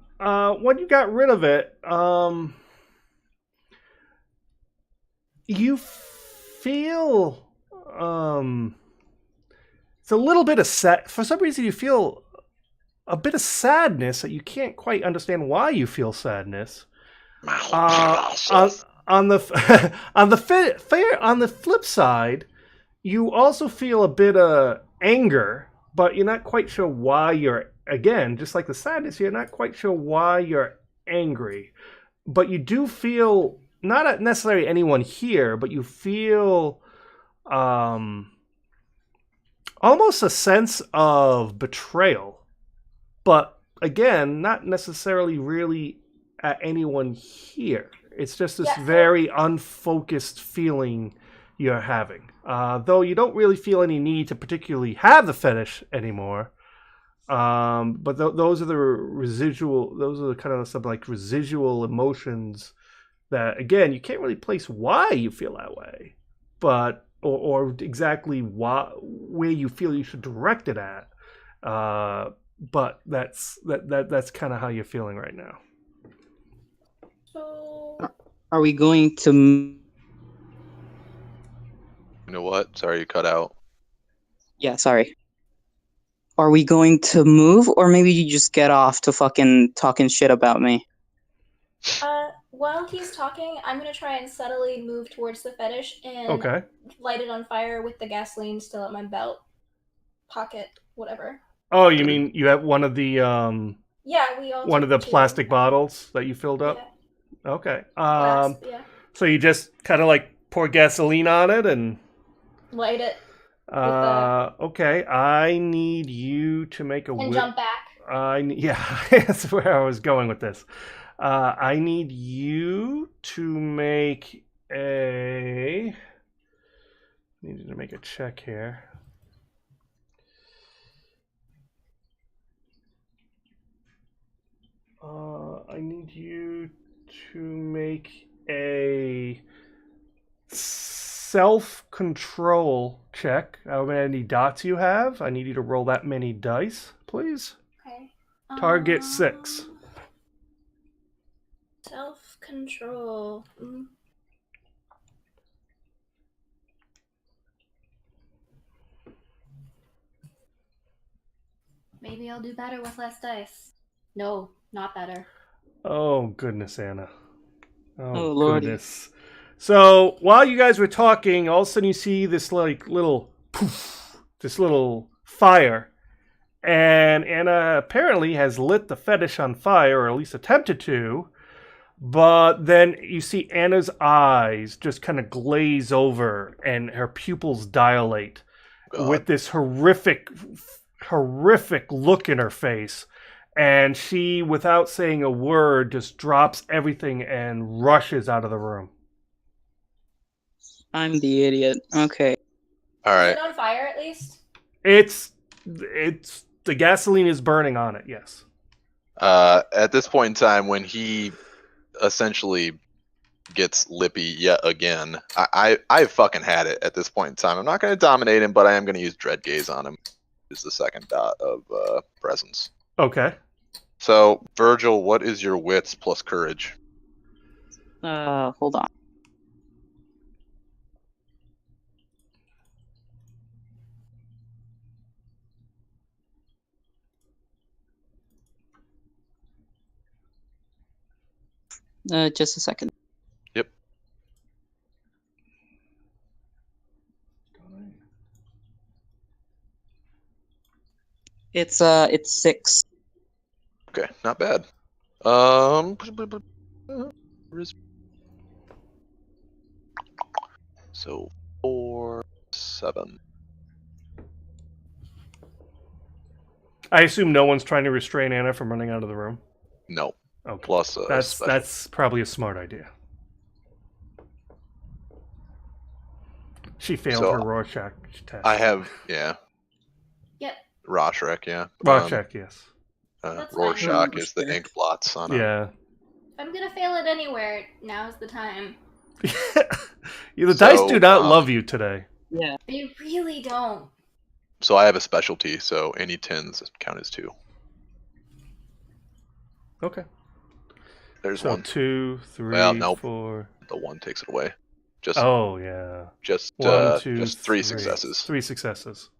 when you got rid of it, you feel it's a little bit of for some reason you feel a bit of sadness that you can't quite understand why you feel sadness. On the on the flip side, you also feel a bit of anger, but you're not quite sure why you're, again, just like the sadness, you're not quite sure why you're angry. But you do feel, not necessarily anyone here, but you feel almost a sense of betrayal. But again, not necessarily really at anyone here. It's just this very unfocused feeling you're having. Though you don't really feel any need to particularly have the fetish anymore. But those are the kind of some like residual emotions that, again, you can't really place why you feel that way, but or exactly where you feel you should direct it at. But that's kind of how you're feeling right now. So, are we going to? You know what? Sorry, you cut out. Yeah, sorry. Are we going to move, or maybe you just get off to fucking talking shit about me? While he's talking, I'm gonna try and subtly move towards the fetish and light it on fire with the gasoline still at my belt pocket, whatever. Oh, you mean you have one of the we all one of the two. plastic bottles that you filled up? Yeah. Okay. Glass, yeah. So you just kind of like pour gasoline on it and light it. Okay. I need you to make a and jump back. That's where I was going with this. I need you to make a check here. I need you to make a self-control check. How many dots you have? I need you to roll that many dice, please. Okay. Target 6. Self-control. Maybe I'll do better with less dice. No, not better. Oh, goodness, Anna. Oh, Lordy. Goodness. So, while you guys were talking, all of a sudden you see this, like, little poof, this little fire. And Anna apparently has lit the fetish on fire, or at least attempted to. But then you see Anna's eyes just kind of glaze over and her pupils dilate with this horrific look in her face. And she, without saying a word, just drops everything and rushes out of the room. I'm the idiot. Okay. All Is right. it on fire at least? It's the gasoline is burning on it, yes. At this point in time, when he essentially gets lippy yet again, I fucking had it at this point in time. I'm not going to dominate him, but I am going to use Dread Gaze on him. Is the second dot of presence. Okay. So, Vergil, what is your wits plus courage? Hold on. Just a second. Yep. It's 6. Okay, not bad. So 4, 7. I assume no one's trying to restrain Anna from running out of the room. No. Okay. Plus That's probably a smart idea. She failed her Rorschach test. I have, yeah. Yep. Rorschach, yeah. Rorschach, yes. That's Rorschach fine. is the ink blots on it. Yeah. If I'm gonna fail it anywhere, now's the time. The dice do not love you today. Yeah. They really don't. So I have a specialty, so any 10s count as 2. Okay. There's So one. 2, 3, Well, nope. 4. The 1 takes it away. Just Oh, yeah. just 1, 2, just 3 successes. 3 successes.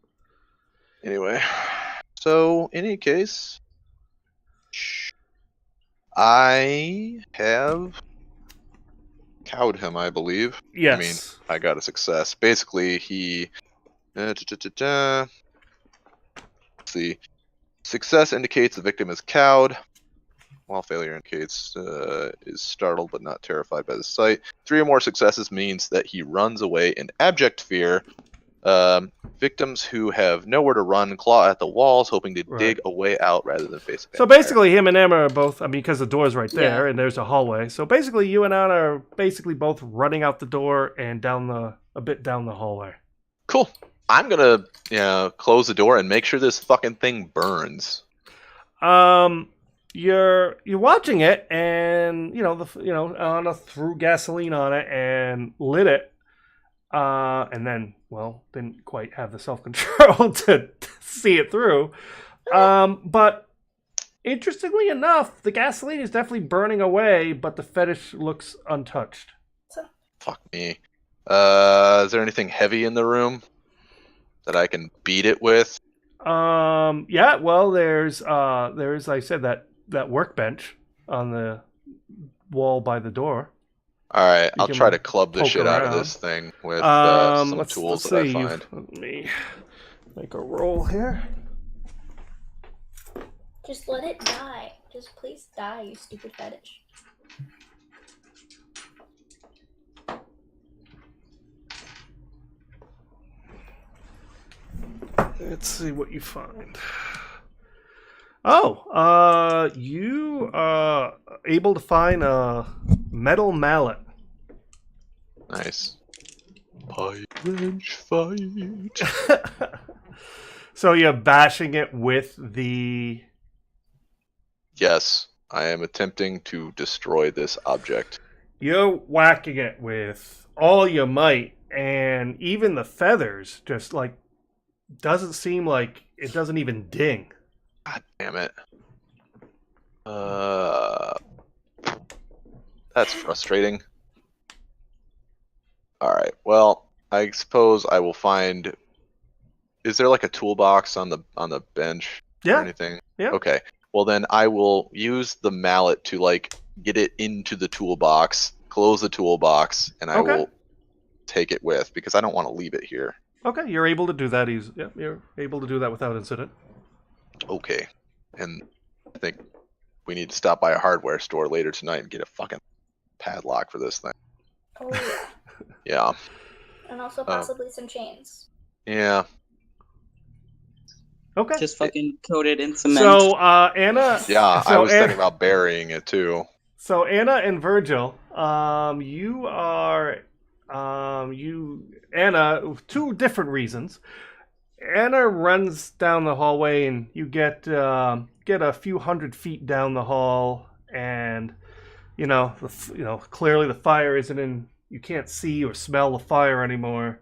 Anyway, so in any case, I have cowed him, I believe. Yes. I mean, I got a success. Basically, he. Let's see. Success indicates the victim is cowed, while failure indicates is startled but not terrified by the sight. 3 or more successes means that he runs away in abject fear. Victims who have nowhere to run claw at the walls, hoping to dig a way out rather than face a So vampire. basically, him and Emma are both, I mean, because the door's right there, Yeah. and there's a hallway. So basically, you and Anna are basically both running out the door and a bit down the hallway. Cool. I'm gonna close the door and make sure this fucking thing burns. You're watching it, and Anna threw gasoline on it and lit it, and then didn't quite have the self-control to see it through. But interestingly enough, the gasoline is definitely burning away, but the fetish looks untouched. Fuck me. Is there anything heavy in the room that I can beat it with? Yeah. Well, there's I said that workbench on the wall by the door. All right, I'll can try to club the poke shit out of around. this thing with some Let's tools that I see. find. Let me make a roll here. Just let it die. Just please die, you stupid fetish. Let's see what you find. Oh, you are able to find a metal mallet. Nice. Pirate fight. So you're bashing it with the... Yes, I am attempting to destroy this object. You're whacking it with all your might, and even the feathers just doesn't seem like it doesn't even ding. God damn it. That's frustrating. All right. Well, I suppose I will find. Is there like a toolbox on the bench or Yeah. anything? Yeah. Okay. Well, then I will use the mallet to like get it into the toolbox, close the toolbox, and I Okay. will take it with because I don't want to leave it here. Okay, you're able to do that easy. Yeah, you're able to do that without incident. Okay. And I think we need to stop by a hardware store later tonight and get a fucking padlock for this thing. Oh yeah. Yeah. And also possibly some chains. Yeah. Okay. Just fucking coat it in cement. So, Anna. Yeah, So I was thinking about burying it too. So Anna and Vergil, you are, Anna, two different reasons. Anna runs down the hallway, and you get a few hundred feet down the hall, and clearly the fire isn't in. You can't see or smell the fire anymore,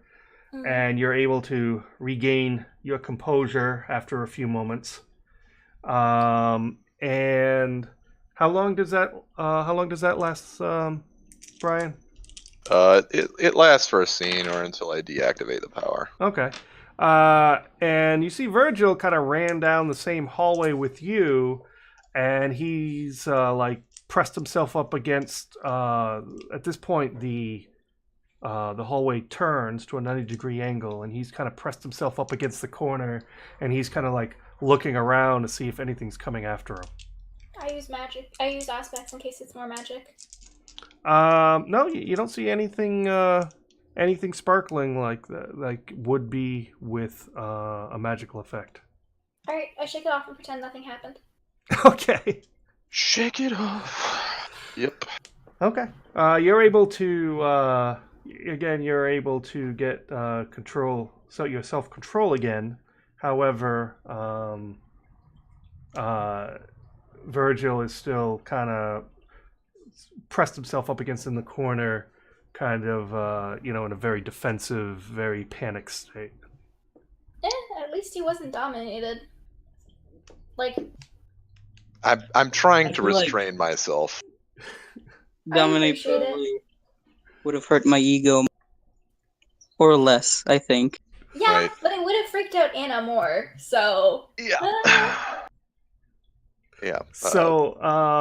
and you're able to regain your composure after a few moments. And how long does that last, Brian? It lasts for a scene or until I deactivate the power. Okay. And you see Vergil kind of ran down the same hallway with you, and he's like pressed himself up against. At this point, the hallway turns to a 90-degree angle, and he's kind of pressed himself up against the corner, and he's kind of like looking around to see if anything's coming after him. I use magic. I use aspects in case it's more magic. No, you don't see anything sparkling like would be with a magical effect. All right, I shake it off and pretend nothing happened. Okay. Shake it off. Yep. Okay. You're able to you're able to get control, so your self-control again. However, Vergil is still kind of pressed himself up against in the corner, kind of, in a very defensive, very panicked state. At least he wasn't dominated. Like, I'm trying I to feel like- restrain myself. Dominate appreciate it. probably would have hurt my ego or less, I think. yeah, Right. but it would have freaked out Anna more. So. Yeah. Yeah. So,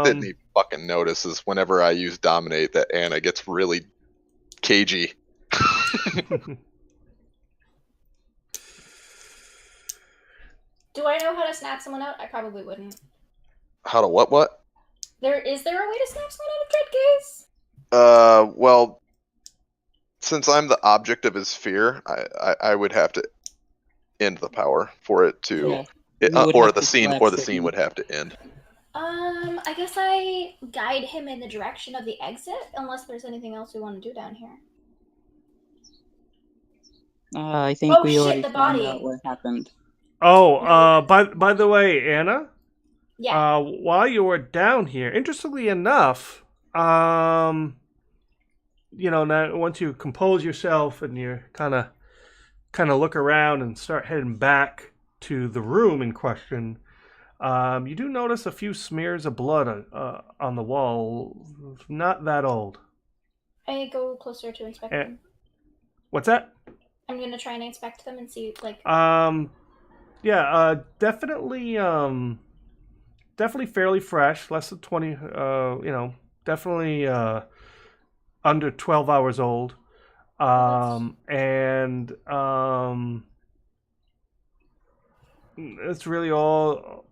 Sydney fucking notices whenever I use dominate that Anna gets really cagey. Do I know how to snap someone out? I probably wouldn't. How to what? Is there a way to snap someone out of Dread Gaze? Well, since I'm the object of his fear, I would have to end the power for it to, Yeah. or the scene would have to end. I guess I guide him in the direction of the exit, unless there's anything else we want to do down here. I think Oh, we shit, already the found body. out what happened. by the way, Anna, Yeah. while you were down here, interestingly enough, now once you compose yourself and you kind of look around and start heading back to the room in question, you do notice a few smears of blood on the wall, not that old. I go closer to inspect them. What's that? I'm gonna try and inspect them and see, like. Definitely fairly fresh, less than 20. Definitely under 12 hours old. And that's really all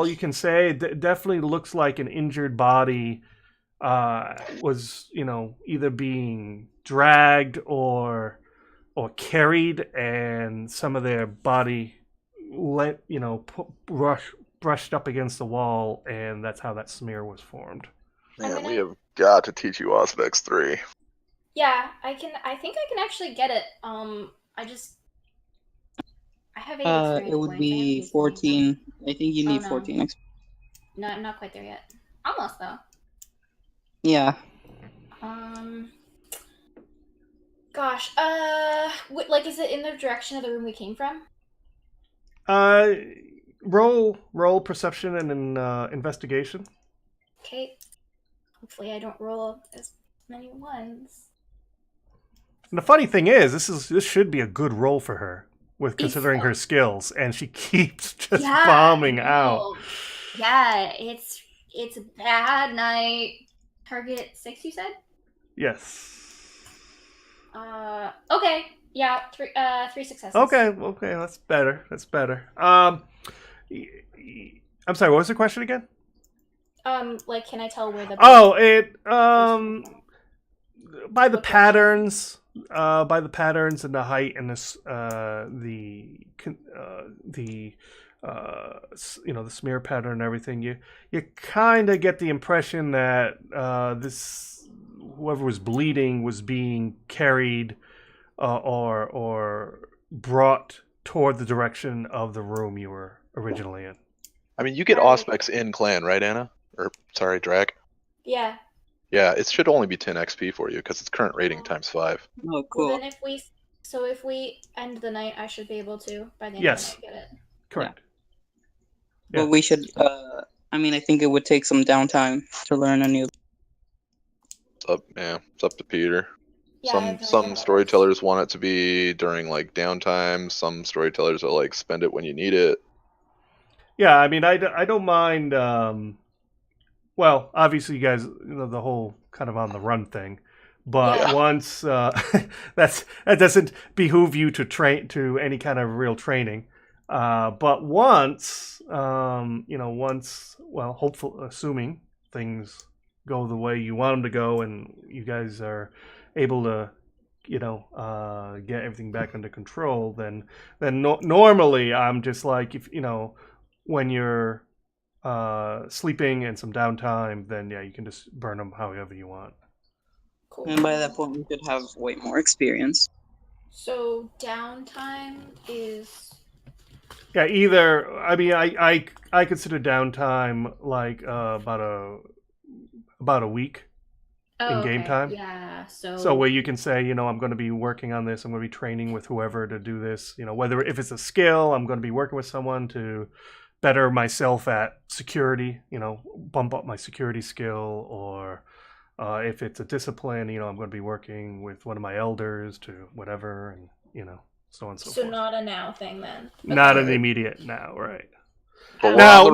you can say. It definitely looks like an injured body was, either being dragged or carried, and some of their body brushed up against the wall, and that's how that smear was formed. Man, we have got to teach you Aspects 3. Yeah, I think I can actually get it. I have 8 experience It would points. be 14. I think you need no. 14. No, I'm not quite there yet. Almost though. Yeah. Gosh. Is it in the direction of the room we came from? roll perception and an investigation. Okay. Hopefully I don't roll as many ones. And the funny thing is, this should be a good roll for her, with considering her skills, and she keeps just bombing out. Yeah, it's a bad night. Target 6, you said? Yes. Okay. Yeah, 3 successes. Okay, that's better. I'm sorry, what was the question again? Like, can I tell where the... by the patterns, and the height and the smear pattern and everything, you kind of get the impression that whoever was bleeding was being carried or brought toward the direction of the room you were originally in. I mean, you get Auspex in clan, right, Anna? Or, sorry, Drag? Yeah. Yeah, it should only be 10 XP for you, because it's current rating times 5. Oh, cool. Well, then if we end the night, I should be able to, by the end of the night, get it. Correct. Yeah. But we should, I think it would take some downtime to learn a new... It's up to Peter. Yeah, some storytellers want it to be during like downtime. Some storytellers are like spend it when you need it. Yeah, I mean, I don't mind. Well, obviously, you guys, the whole kind of on the run thing, but once that doesn't behoove you to train to any kind of real training. But once, hopefully, assuming things go the way you want them to go, and you guys are able to, get everything back under control, then normally I'm just like, if when you're sleeping and some downtime, then you can just burn them however you want. Cool. And by that point, we could have way more experience. So downtime is... Yeah, either, I mean, I consider downtime like about a week in game time. Yeah, so where you can say, I'm going to be working on this, I'm going to be training with whoever to do this, whether if it's a skill, I'm going to be working with someone to better myself at security, bump up my security skill, or if it's a discipline, I'm going to be working with one of my elders to whatever, and so on and so forth. So not a now thing then. Not an immediate now, right? But now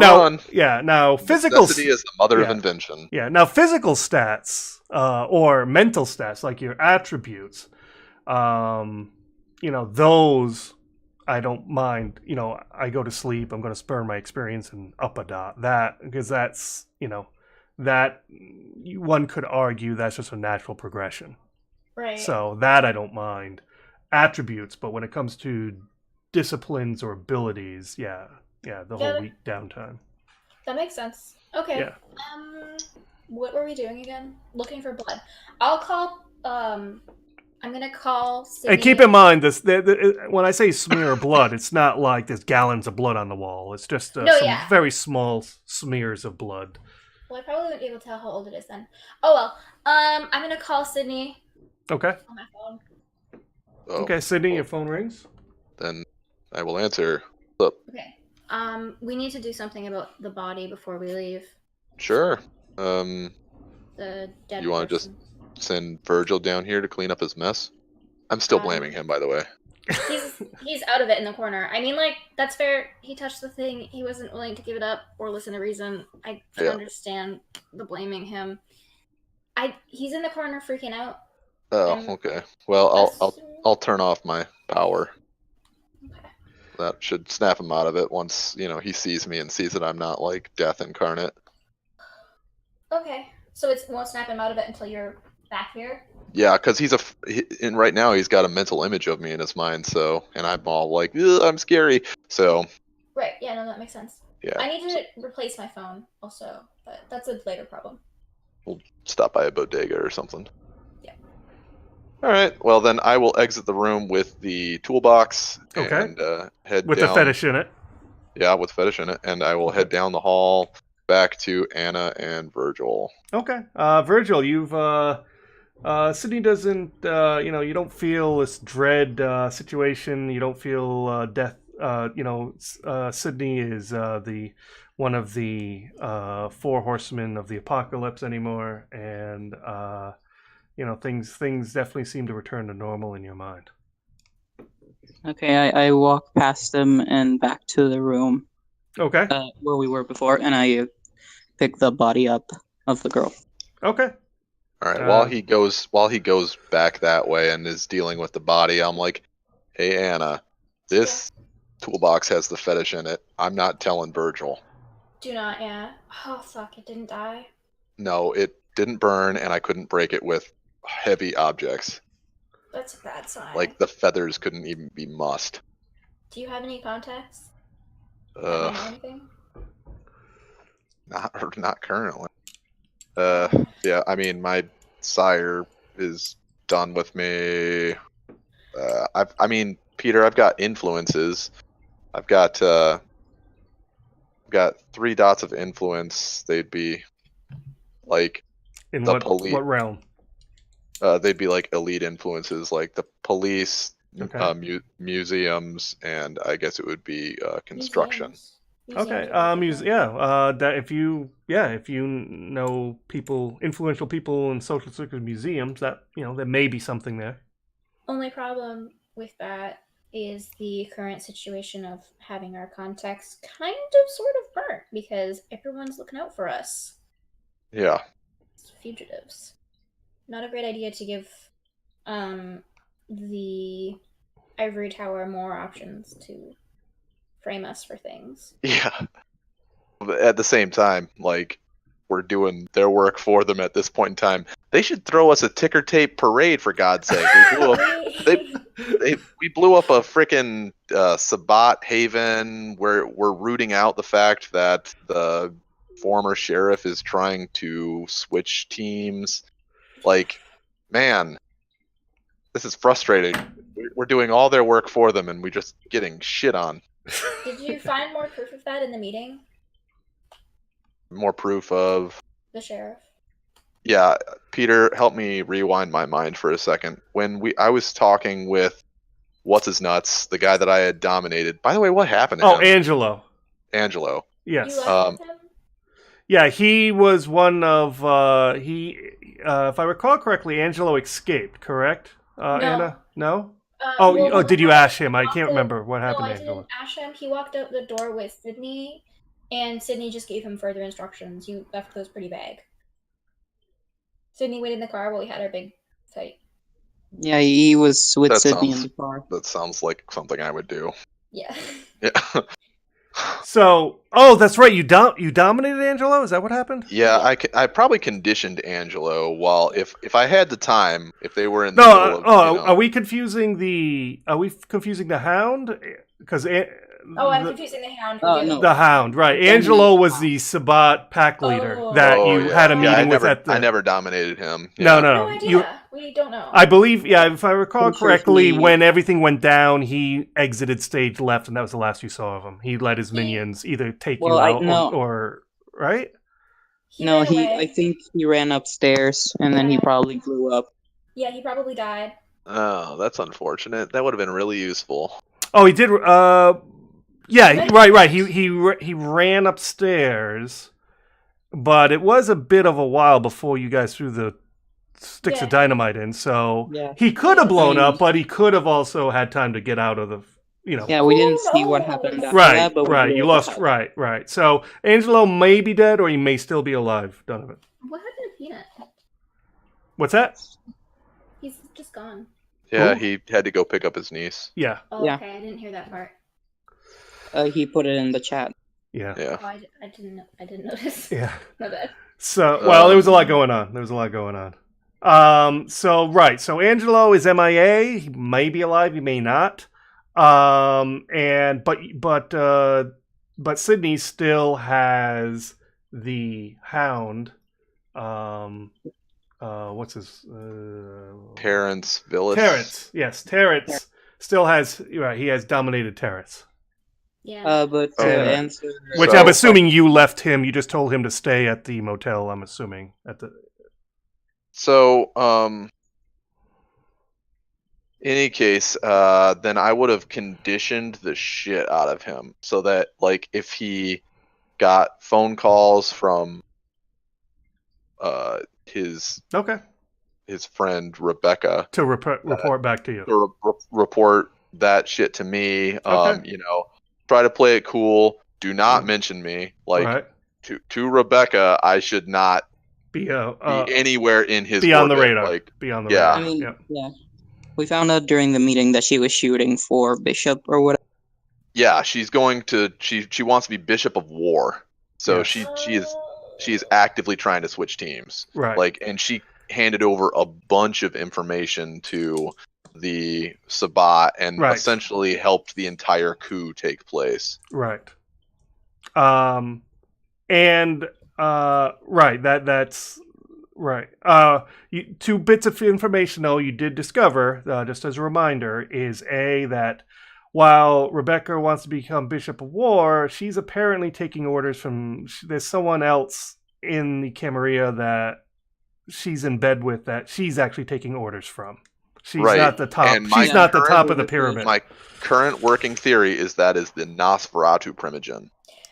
physical necessity is the mother of invention. Yeah, now physical stats or mental stats, like your attributes, those I don't mind. I go to sleep, I'm going to spurn my experience and up a dot. Because that's, that one could argue that's just a natural progression. Right. So that I don't mind. Attributes, but when it comes to disciplines or abilities, the whole week downtime. That makes sense. Okay. Yeah. What were we doing again? Looking for blood. I'll call. I'm gonna call Sydney. And keep in mind this: when I say smear of blood, it's not like there's gallons of blood on the wall. It's just some very small smears of blood. Well, I probably wouldn't be able to tell how old it is then. Oh well. I'm gonna call Sydney. Okay. On my phone. Oh. Okay, Sydney, your phone rings. Then I will answer. What's up? Okay. We need to do something about the body before we leave. Sure. The dead. You want to just send Vergil down here to clean up his mess? I'm still blaming him, by the way. He's out of it in the corner. I mean, like, that's fair. He touched the thing. He wasn't willing to give it up or listen to reason. I don't understand the blaming him. He's in the corner freaking out. Oh, okay. Well, I'll turn off my power. Okay. That should snap him out of it once, he sees me and sees that I'm not like death incarnate. Okay. So it won't snap him out of it until you're back here? Yeah, because and right now he's got a mental image of me in his mind, and I'm all like, I'm scary. So. Right. Yeah. No, that makes sense. Yeah. I need to replace my phone also, but that's a later problem. We'll stop by a bodega or something. Yeah. All right. Well, then I will exit the room with the toolbox and head with down. the fetish in it. Yeah, with fetish in it, and I will head down the hall back to Anna and Vergil. Okay. Vergil, you've Sydney doesn't you don't feel this dread situation. You don't feel death Sydney is the one of the four horsemen of the apocalypse anymore, and things definitely seem to return to normal in your mind. Okay, I walk past them and back to the room. Okay. Where we were before, and I pick the body up of the girl. Okay. All right. While he goes back that way and is dealing with the body, I'm like, "Hey Anna, this toolbox has the fetish in it. I'm not telling Vergil." Do not, yeah. Oh, fuck, it didn't die. No, it didn't burn, and I couldn't break it with heavy objects. That's a bad sign. Like the feathers couldn't even be mussed. Do you have any contacts? That might know anything? Not currently. Yeah, I mean, my sire is done with me. Peter, I've got influences. I've got 3 dots of influence. They'd be like in the what realm? They'd be like elite influences, like the police, Okay. museums, and I guess it would be construction. Museums. That if you know influential people in social circles, museums, that there may be something there. Only problem with that is the current situation of having our contacts kind of sort of burnt because everyone's looking out for us. Yeah. Fugitives. Not a great idea to give the Ivory Tower more options to frame us for things. Yeah. But at the same time, like, we're doing their work for them at this point in time. They should throw us a ticker tape parade, for God's sake. We blew up a freaking Sabbat Haven where we're rooting out the fact that the former sheriff is trying to switch teams. Like, man, this is frustrating. We're doing all their work for them, and we're just getting shit on. Did you find more proof of that in the meeting? More proof of the sheriff? Yeah, Peter, help me rewind my mind for a second. When I was talking with what's his nuts, the guy that I had dominated. By the way, what happened to him? Angelo. Angelo. Yes. You left with him? Yeah, he was one of if I recall correctly, Angelo escaped, correct? No. Anna? No? Well, did you ash him? I can't remember what happened to I Angelo. didn't ash him. He walked out the door with Sydney, and Sydney just gave him further instructions. You left those pretty vague. Sydney waited in the car while we had our big fight. Yeah, he was with Sydney in the car. That sounds like something I would do. Yeah. Yeah. So, that's right. You dominated Angelo? Is that what happened? Yeah, I probably conditioned Angelo while if I had the time, if they were in the middle of, are we confusing the Hound? Because I'm confusing the Hound. No. The Hound, right? Angelo was the Sabbat pack leader that you had a meeting with at the. I never dominated him. Yeah. No idea. We don't know. I believe, if I recall correctly, when everything went down, he exited stage left, and that was the last you saw of him. He let his minions either take you out or right? I think he ran upstairs, and then he probably blew up. Yeah, he probably died. Oh, that's unfortunate. That would have been really useful. Oh, he did. Yeah, right. He ran upstairs, but it was a bit of a while before you guys threw the sticks of dynamite in. So he could have blown up, but he could have also had time to get out of the. Yeah, we didn't see what happened after that, but right. You lost. Right. So Angelo may be dead, or he may still be alive. Donovan. What happened to Peanut? What's that? He's just gone. Yeah, he had to go pick up his niece. Yeah. Oh, yeah. Okay, I didn't hear that part. He put it in the chat. Yeah. Oh, I didn't notice. Yeah. My bad. So, there was a lot going on. So Angelo is MIA. He may be alive. He may not. But Sydney still has the Hound. What's his? Terrence Villas. Terrence. Yes, Terrence still has. He has dominated Terrence. Yeah. But to answer, which I'm assuming you left him. You just told him to stay at the motel. I'm assuming at the. So, In any case, then I would have conditioned the shit out of him so that, like, if he got phone calls from his friend Rebecca to report back to you, to report that shit to me. Okay. Try to play it cool. Do not mention me. Like, right. to Rebecca, I should not be anywhere in his be on the orbit. radar. Like, Be on the yeah. radar. I mean, yeah. We found out during the meeting that she was shooting for Bishop or whatever. Yeah, she's going to. She wants to be Bishop of War. So Yes. she is actively trying to switch teams. Right. Like, and she handed over a bunch of information to the Sabbat and essentially helped the entire coup take place. Right. That's right. Two bits of information, though, you did discover, just as a reminder, is that while Rebecca wants to become Bishop of War, she's apparently taking orders from. There's someone else in the Camarilla that she's in bed with that she's actually taking orders from. She's not the top. She's not the top of the pyramid. My current working theory is that is the Nosferatu primogen.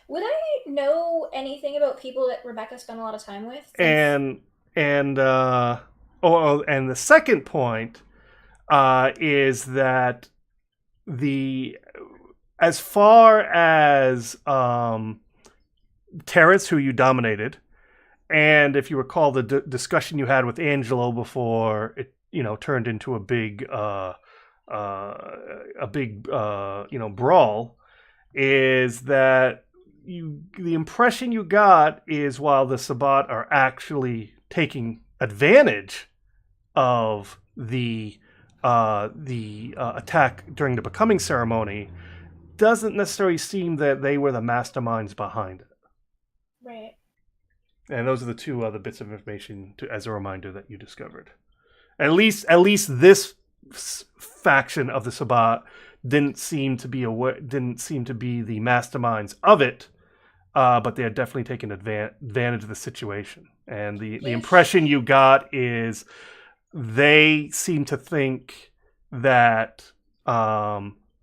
Would I know anything about people that Rebecca spent a lot of time with? And the second point is that as far as Terrace, who you dominated, and if you recall the discussion you had with Angelo before it turned into a big brawl, is that the impression you got is while the Sabbat are actually taking advantage of the attack during the becoming ceremony, doesn't necessarily seem that they were the masterminds behind it. Right. And those are the two other bits of information as a reminder that you discovered. At least this faction of the Sabbat didn't seem to be the masterminds of it, but they had definitely taken advantage of the situation. And the impression you got is they seem to think that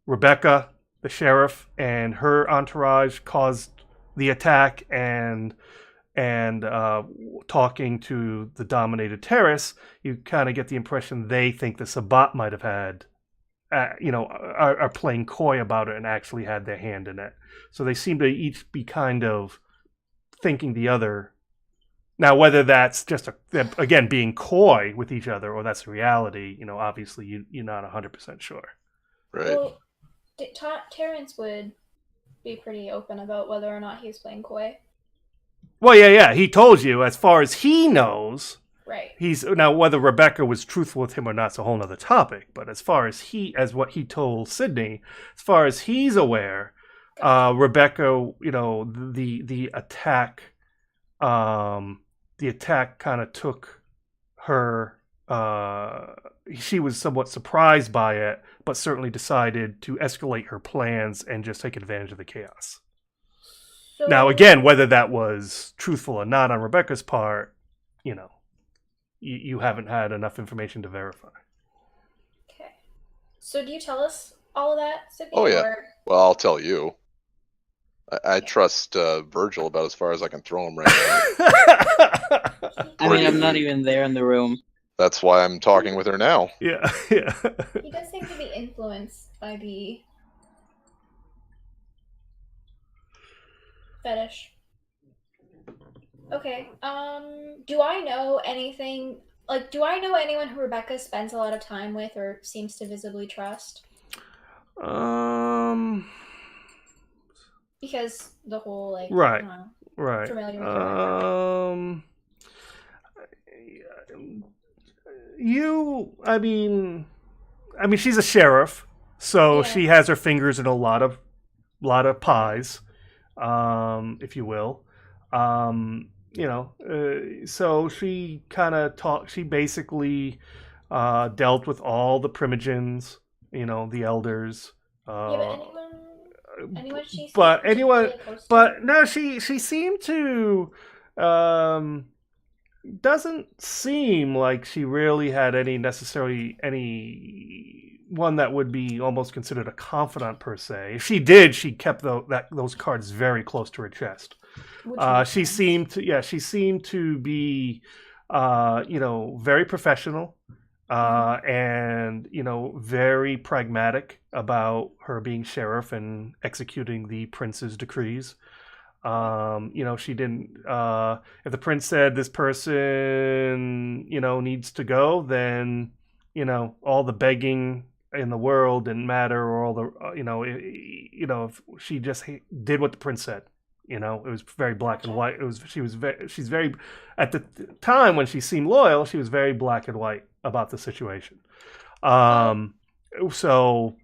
Rebecca, the sheriff, and her entourage caused the attack, and talking to the dominated Terrace, you kind of get the impression they think the Sabbat might have had, are playing coy about it and actually had their hand in it. So they seem to each be kind of thinking the other. Now, whether that's just again being coy with each other or that's reality, obviously you're not 100% sure. Right. Well, Terrence would be pretty open about whether or not he was playing coy. Well, yeah. He told you, as far as he knows, right. Now whether Rebecca was truthful with him or not is a whole other topic. But as far as what he told Sydney, as far as he's aware, Rebecca, the attack, kind of took her. She was somewhat surprised by it, but certainly decided to escalate her plans and just take advantage of the chaos. So, now, again, whether that was truthful or not on Rebecca's part, you haven't had enough information to verify. Okay. So do you tell us all of that, Sydney? Oh, yeah. Well, I'll tell you. I trust Vergil about as far as I can throw him right now. I mean, I'm not even there in the room. That's why I'm talking with her now. Yeah. He does seem to be influenced by the fetish. Okay. Do I know anything? Like, do I know anyone who Rebecca spends a lot of time with or seems to visibly trust? Because the whole right. Familiar with her. I mean, she's a sheriff, so she has her fingers in a lot of pies, if you will. So she kind of she basically dealt with all the primogens, the elders. No, she seemed to doesn't seem like she really had any one that would be almost considered a confidant per se. If she did, she kept those cards very close to her chest. She seemed to be, very professional, and very pragmatic about her being sheriff and executing the prince's decrees. She didn't. If the prince said this person, needs to go, then all the begging in the world didn't matter, or all the, if she just did what the prince said. It was very black and white. She's very, at the time when she seemed loyal, she was very black and white about the situation. But so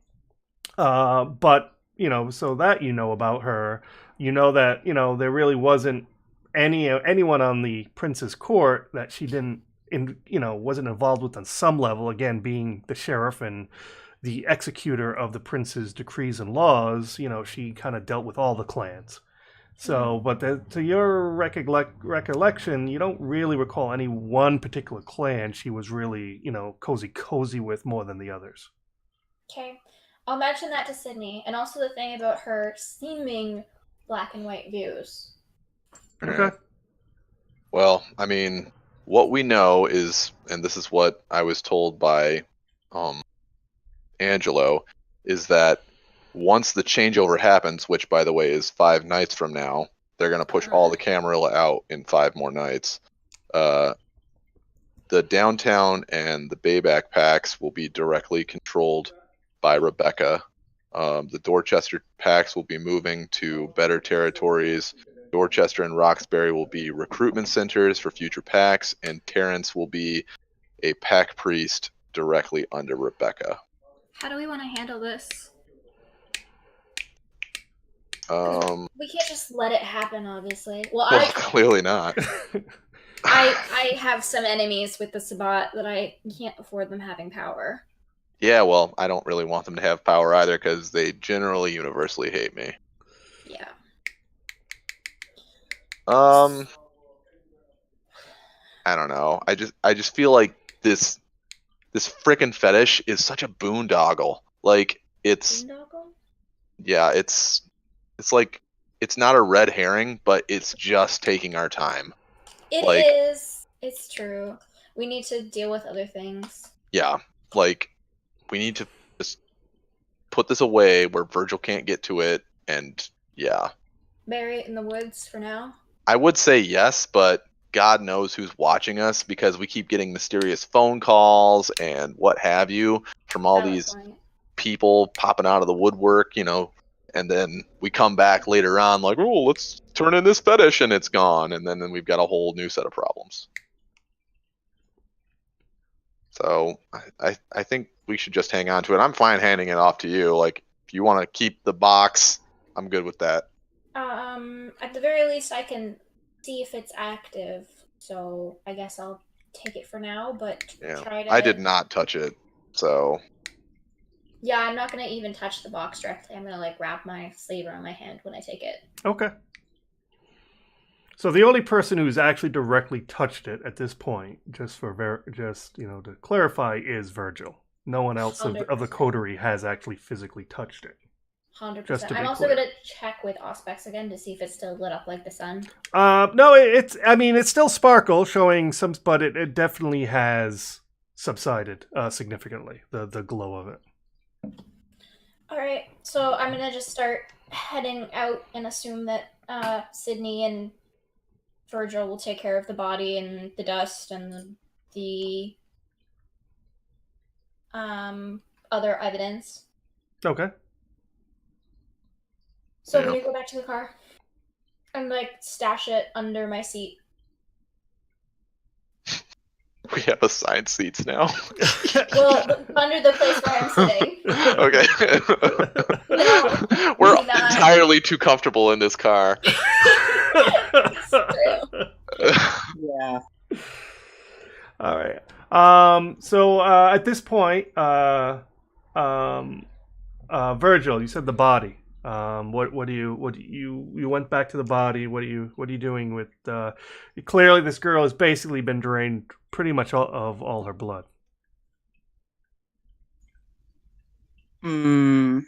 that about her, that there really wasn't anyone on the prince's court that she didn't wasn't involved with on some level. Again, being the sheriff and the executor of the prince's decrees and laws, she kind of dealt with all the clans. So, but to your recollection, you don't really recall any one particular clan she was really, cozy with more than the others. Okay. I'll mention that to Sydney, and also the thing about her seeming black and white views. Okay. Well, I mean, what we know is, and this is what I was told by Angelo, is that once the changeover happens, which by the way is 5 nights from now, they're going to push all the Camarilla out in 5 more nights. The downtown and the Bayback packs will be directly controlled by Rebecca. The Dorchester packs will be moving to better territories. Dorchester and Roxbury will be recruitment centers for future packs, and Terrence will be a pack priest directly under Rebecca. How do we want to handle this? We can't just let it happen, obviously. Well, clearly not. I have some enemies with the Sabbat that I can't afford them having power. Yeah, well, I don't really want them to have power either because they generally universally hate me. Yeah. I don't know. I just feel like this frickin' fetish is such a boondoggle. Like it's Boondoggle? Yeah, it's like it's not a red herring, but it's just taking our time. It is. It's true. We need to deal with other things. Yeah, like we need to just put this away where Vergil can't get to it, and yeah. Bury it in the woods for now? I would say yes, but God knows who's watching us because we keep getting mysterious phone calls and what have you from all these people popping out of the woodwork, and then we come back later on like, oh, let's turn in this fetish, and it's gone, and then we've got a whole new set of problems. So I think we should just hang on to it. I'm fine handing it off to you. Like, if you want to keep the box, I'm good with that. At the very least, I can see if it's active. So I guess I'll take it for now. But try to. I did not touch it, so. Yeah, I'm not gonna even touch the box directly. I'm gonna wrap my sleeve around my hand when I take it. Okay. So the only person who's actually directly touched it at this point, just to clarify, is Vergil. No one else of the coterie has actually physically touched it. 100%. I'm also gonna check with Auspex again to see if it's still lit up like the sun. No, it's still sparkle, showing some, but it definitely has subsided significantly. The glow of it. All right, so I'm gonna just start heading out and assume that Sydney and Vergil will take care of the body and the dust and the other evidence. Okay. So I'm gonna go back to the car and stash it under my seat. We have assigned seats now. Well, under the place where I'm sitting. Okay. No, we're entirely too comfortable in this car. It's true. Yeah. All right. So at this point, Vergil, you said the body. What do you went back to the body? What are you doing with? Clearly, this girl has basically been drained pretty much of all her blood. Hmm.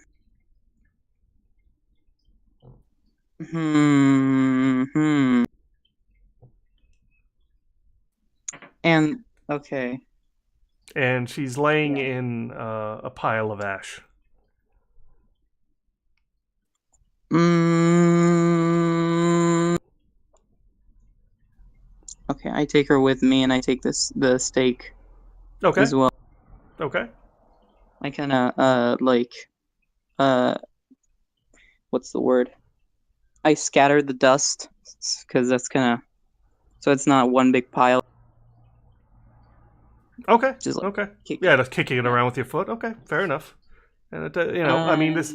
And okay. And she's laying in a pile of ash. Okay, I take her with me, and I take the stake as well. Okay. I kind of what's the word? I scatter the dust because that's kind of so it's not one big pile. Okay. Just like okay. Yeah, just kicking it around with your foot. Okay, fair enough. And it, I mean, this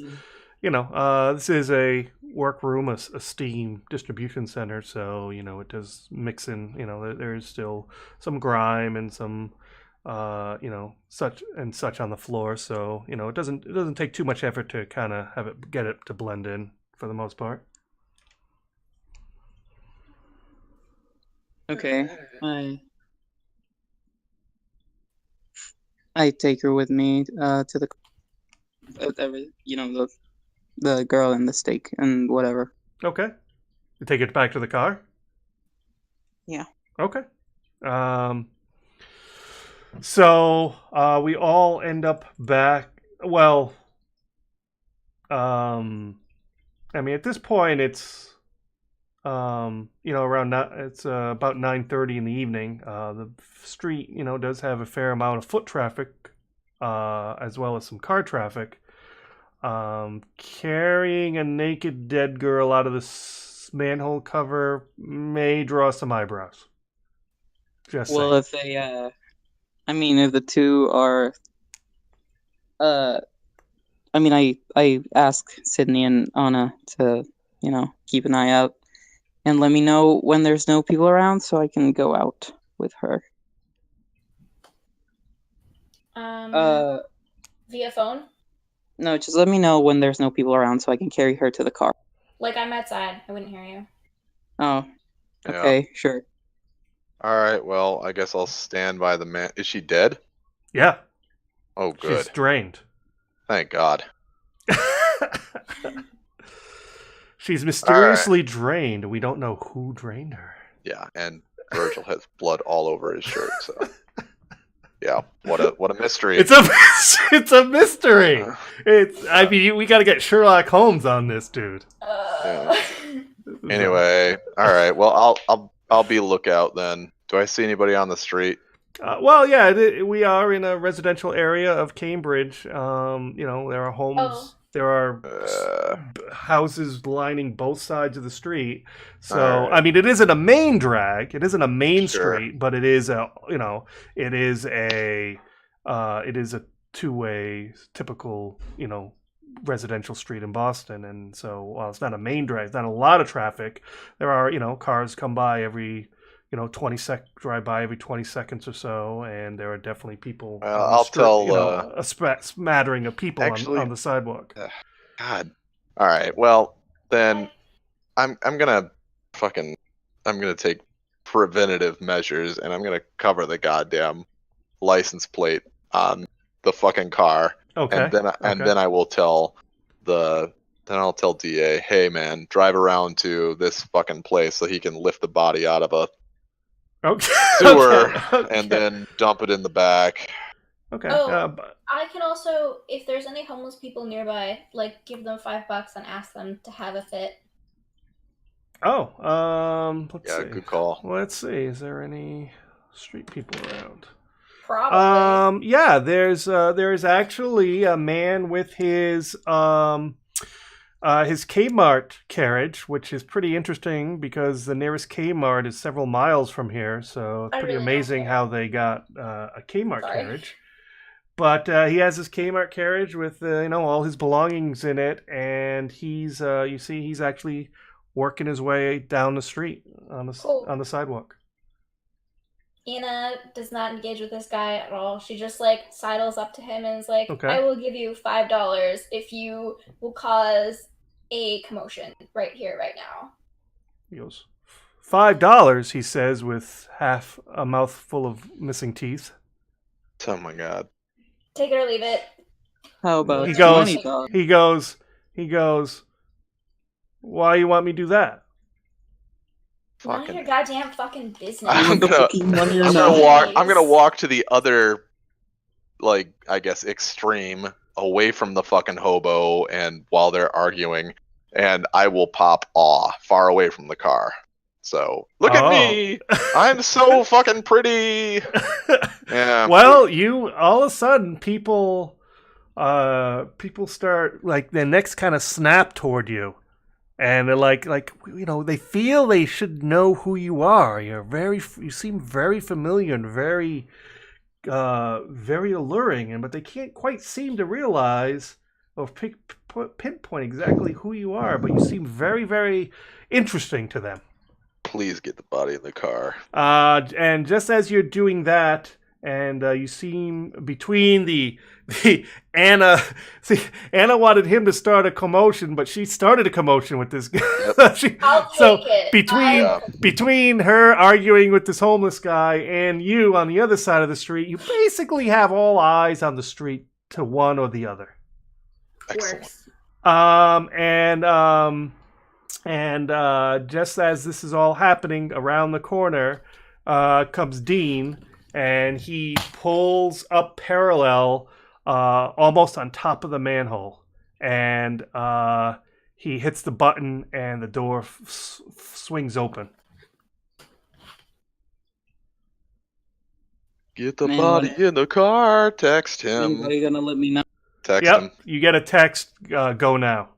is a workroom, a steam distribution center, so it does mix in. There is still some grime and some, such on the floor. So it doesn't take too much effort to kind of get it to blend in for the most part. Okay, I take her with me to the the girl and the steak and whatever. Okay, you take it back to the car. Yeah. Okay. So we all end up back. Well, I mean, at this point, it's around it's about 9:30 in the evening. The street, does have a fair amount of foot traffic, as well as some car traffic. Carrying a naked dead girl out of this manhole cover may draw some eyebrows. Just well, saying. if they, if the two are, I ask Sydney and Anna to, keep an eye out and let me know when there's no people around so I can go out with her. Via phone? No, just let me know when there's no people around so I can carry her to the car. Like, I'm outside. I wouldn't hear you. Oh, okay, Yeah. sure. All right, well, I guess I'll stand by the man. Is she dead? Yeah. Oh, good. She's drained. Thank God. She's mysteriously drained. We don't know who drained her. Yeah, and Vergil has blood all over his shirt. So, yeah, what a mystery. It's a mystery. We got to get Sherlock Holmes on this, dude. Yeah. Anyway, all right. Well, I'll be lookout then. Do I see anybody on the street? Well, yeah, we are in a residential area of Cambridge. There are homes. Oh. There are houses lining both sides of the street. So, right. I mean, it isn't a main drag. It isn't a main Sure. street, but it is a two-way typical, residential street in Boston. And so, while it's not a main drag, it's not a lot of traffic. There are, cars come by every 20 drive by every 20 seconds or so, and there are definitely people. I'll tell a smattering of people on the sidewalk. God. All right. Well, then I'm gonna take preventative measures, and I'm gonna cover the goddamn license plate on the fucking car. Okay. And then I will tell I'll tell DA, hey man, drive around to this fucking place so he can lift the body out of a sewer and then dump it in the back. Okay. I can also, if there's any homeless people nearby, give them $5 and ask them to have a fit. Oh, let's see. Good call. Let's see. Is there any street people around? Probably. Yeah. There is actually a man with his Kmart carriage, which is pretty interesting because the nearest Kmart is several miles from here. So it's pretty amazing how they got a Kmart carriage. But he has his Kmart carriage with all his belongings in it, and he's he's actually working his way down the street on the sidewalk. Anna does not engage with this guy at all. She just sidles up to him and is like, Okay. I will give you $5 if you will cause a commotion right here, right now. He goes, $5, he says, with half a mouthful of missing teeth. Oh my god. Take it or leave it. How about He goes, $20? he goes, why you want me to do that? None of your goddamn fucking business. I'm gonna walk to the other, like, I guess, extreme, away from the fucking hobo, and while they're arguing, and I will pop awe far away from the car. So, look at me! I'm so fucking pretty! Yeah. Well, all of a sudden, people start, like, their necks kind of snap toward you. And they're like, they feel they should know who you are. You seem very familiar and very, very alluring, but they can't quite seem to realize or pinpoint exactly who you are. But you seem very, very interesting to them. Please get the body in the car. And just as you're doing that, and you seem between the Anna. See, Anna wanted him to start a commotion, but she started a commotion with this guy. Yep. I'll take it. Between her arguing with this homeless guy and you on the other side of the street, you basically have all eyes on the street to one or the other. Excellent. And just as this is all happening, around the corner comes Dean, and he pulls up parallel, almost on top of the manhole, and he hits the button, and the door swings open. Get the body in the car. Text him. Anybody gonna let me know? Text him. You get a text. Go now.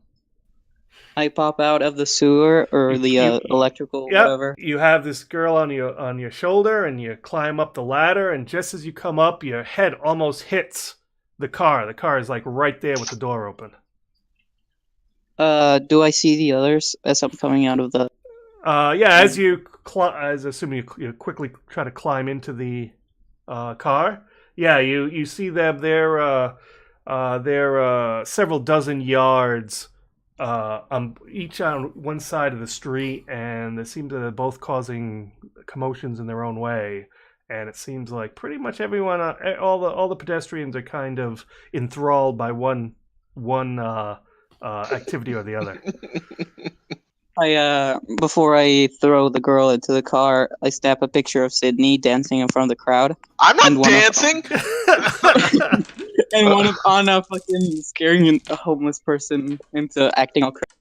I pop out of the sewer or the electrical, whatever. You have this girl on your shoulder, and you climb up the ladder. And just as you come up, your head almost hits the car. The car is like right there with the door open. Do I see the others as I'm coming out of the? As assuming you quickly try to climb into the car. Yeah, you see them. They're several dozen yards. Each on one side of the street, and it seems that they're both causing commotions in their own way. And it seems like pretty much everyone, all the pedestrians, are kind of enthralled by one activity or the other. Before I throw the girl into the car, I snap a picture of Sydney dancing in front of the crowd. I'm not dancing. And one of Anna fucking scaring a homeless person into acting all crazy.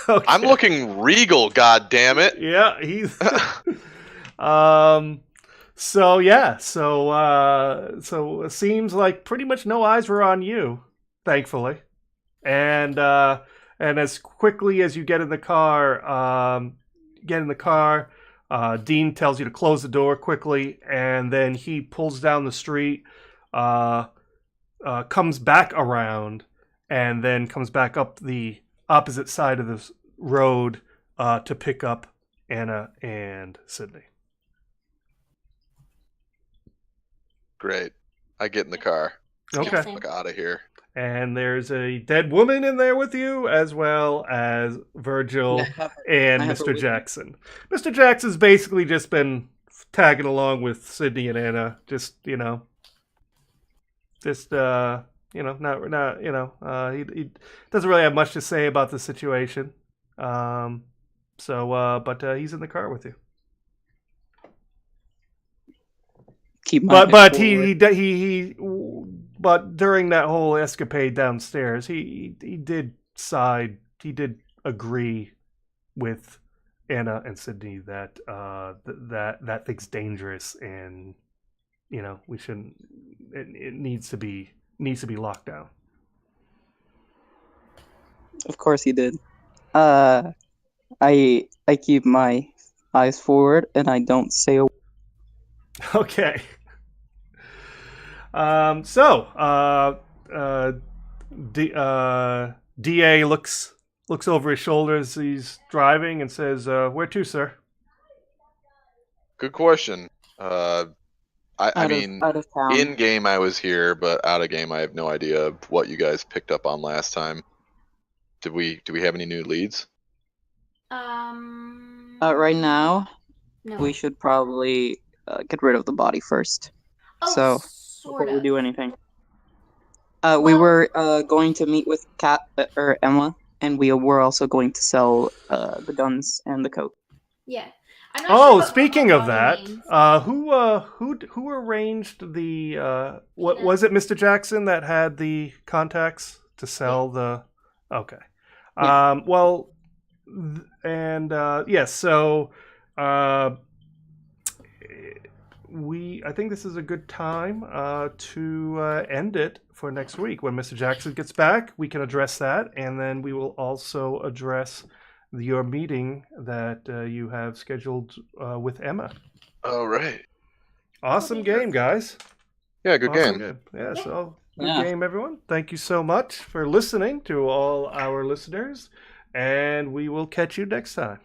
Okay. I'm looking regal, goddammit. Yeah, he's. So it seems like pretty much no eyes were on you, thankfully, and as quickly as you get in the car, Dean tells you to close the door quickly, and then he pulls down the street. Comes back around, and then comes back up the opposite side of the road to pick up Anna and Sydney. Great. I get in the car. Okay. Fuck out of here. And there's a dead woman in there with you, as well as Vergil and Mr. Jackson. Mr. Jackson's basically just been tagging along with Sydney and Anna, he doesn't really have much to say about the situation. But he's in the car with you. But during that whole escapade downstairs, he did agree with Anna and Sydney that that thing's dangerous, and we shouldn't. It needs to be locked down. Of course he did. I keep my eyes forward and I don't say a word. Okay. DA looks over his shoulder as he's driving and says, "Where to, sir?" Good question. I mean, out of town. In game I was here, but out of game I have no idea what you guys picked up on last time. do we have any new leads? Right now, No. we should probably get rid of the body first. Oh, So sort before we of. do anything, we were going to meet with Kat or Emma, and we were also going to sell the guns and the coat. Yeah. I'm not sure Oh, what speaking of body that, means. who arranged the what was it, Mr. Jackson, that had the contacts to sell the? Okay. Yeah. Well, yes. So, I think this is a good time to end it for next week. When Mr. Jackson gets back, we can address that, and then we will also address your meeting that you have scheduled with Emma. All right. Awesome game, guys. Yeah, good Awesome game. Yeah, so good Yeah. game, everyone. Thank you so much for listening to all our listeners, and we will catch you next time.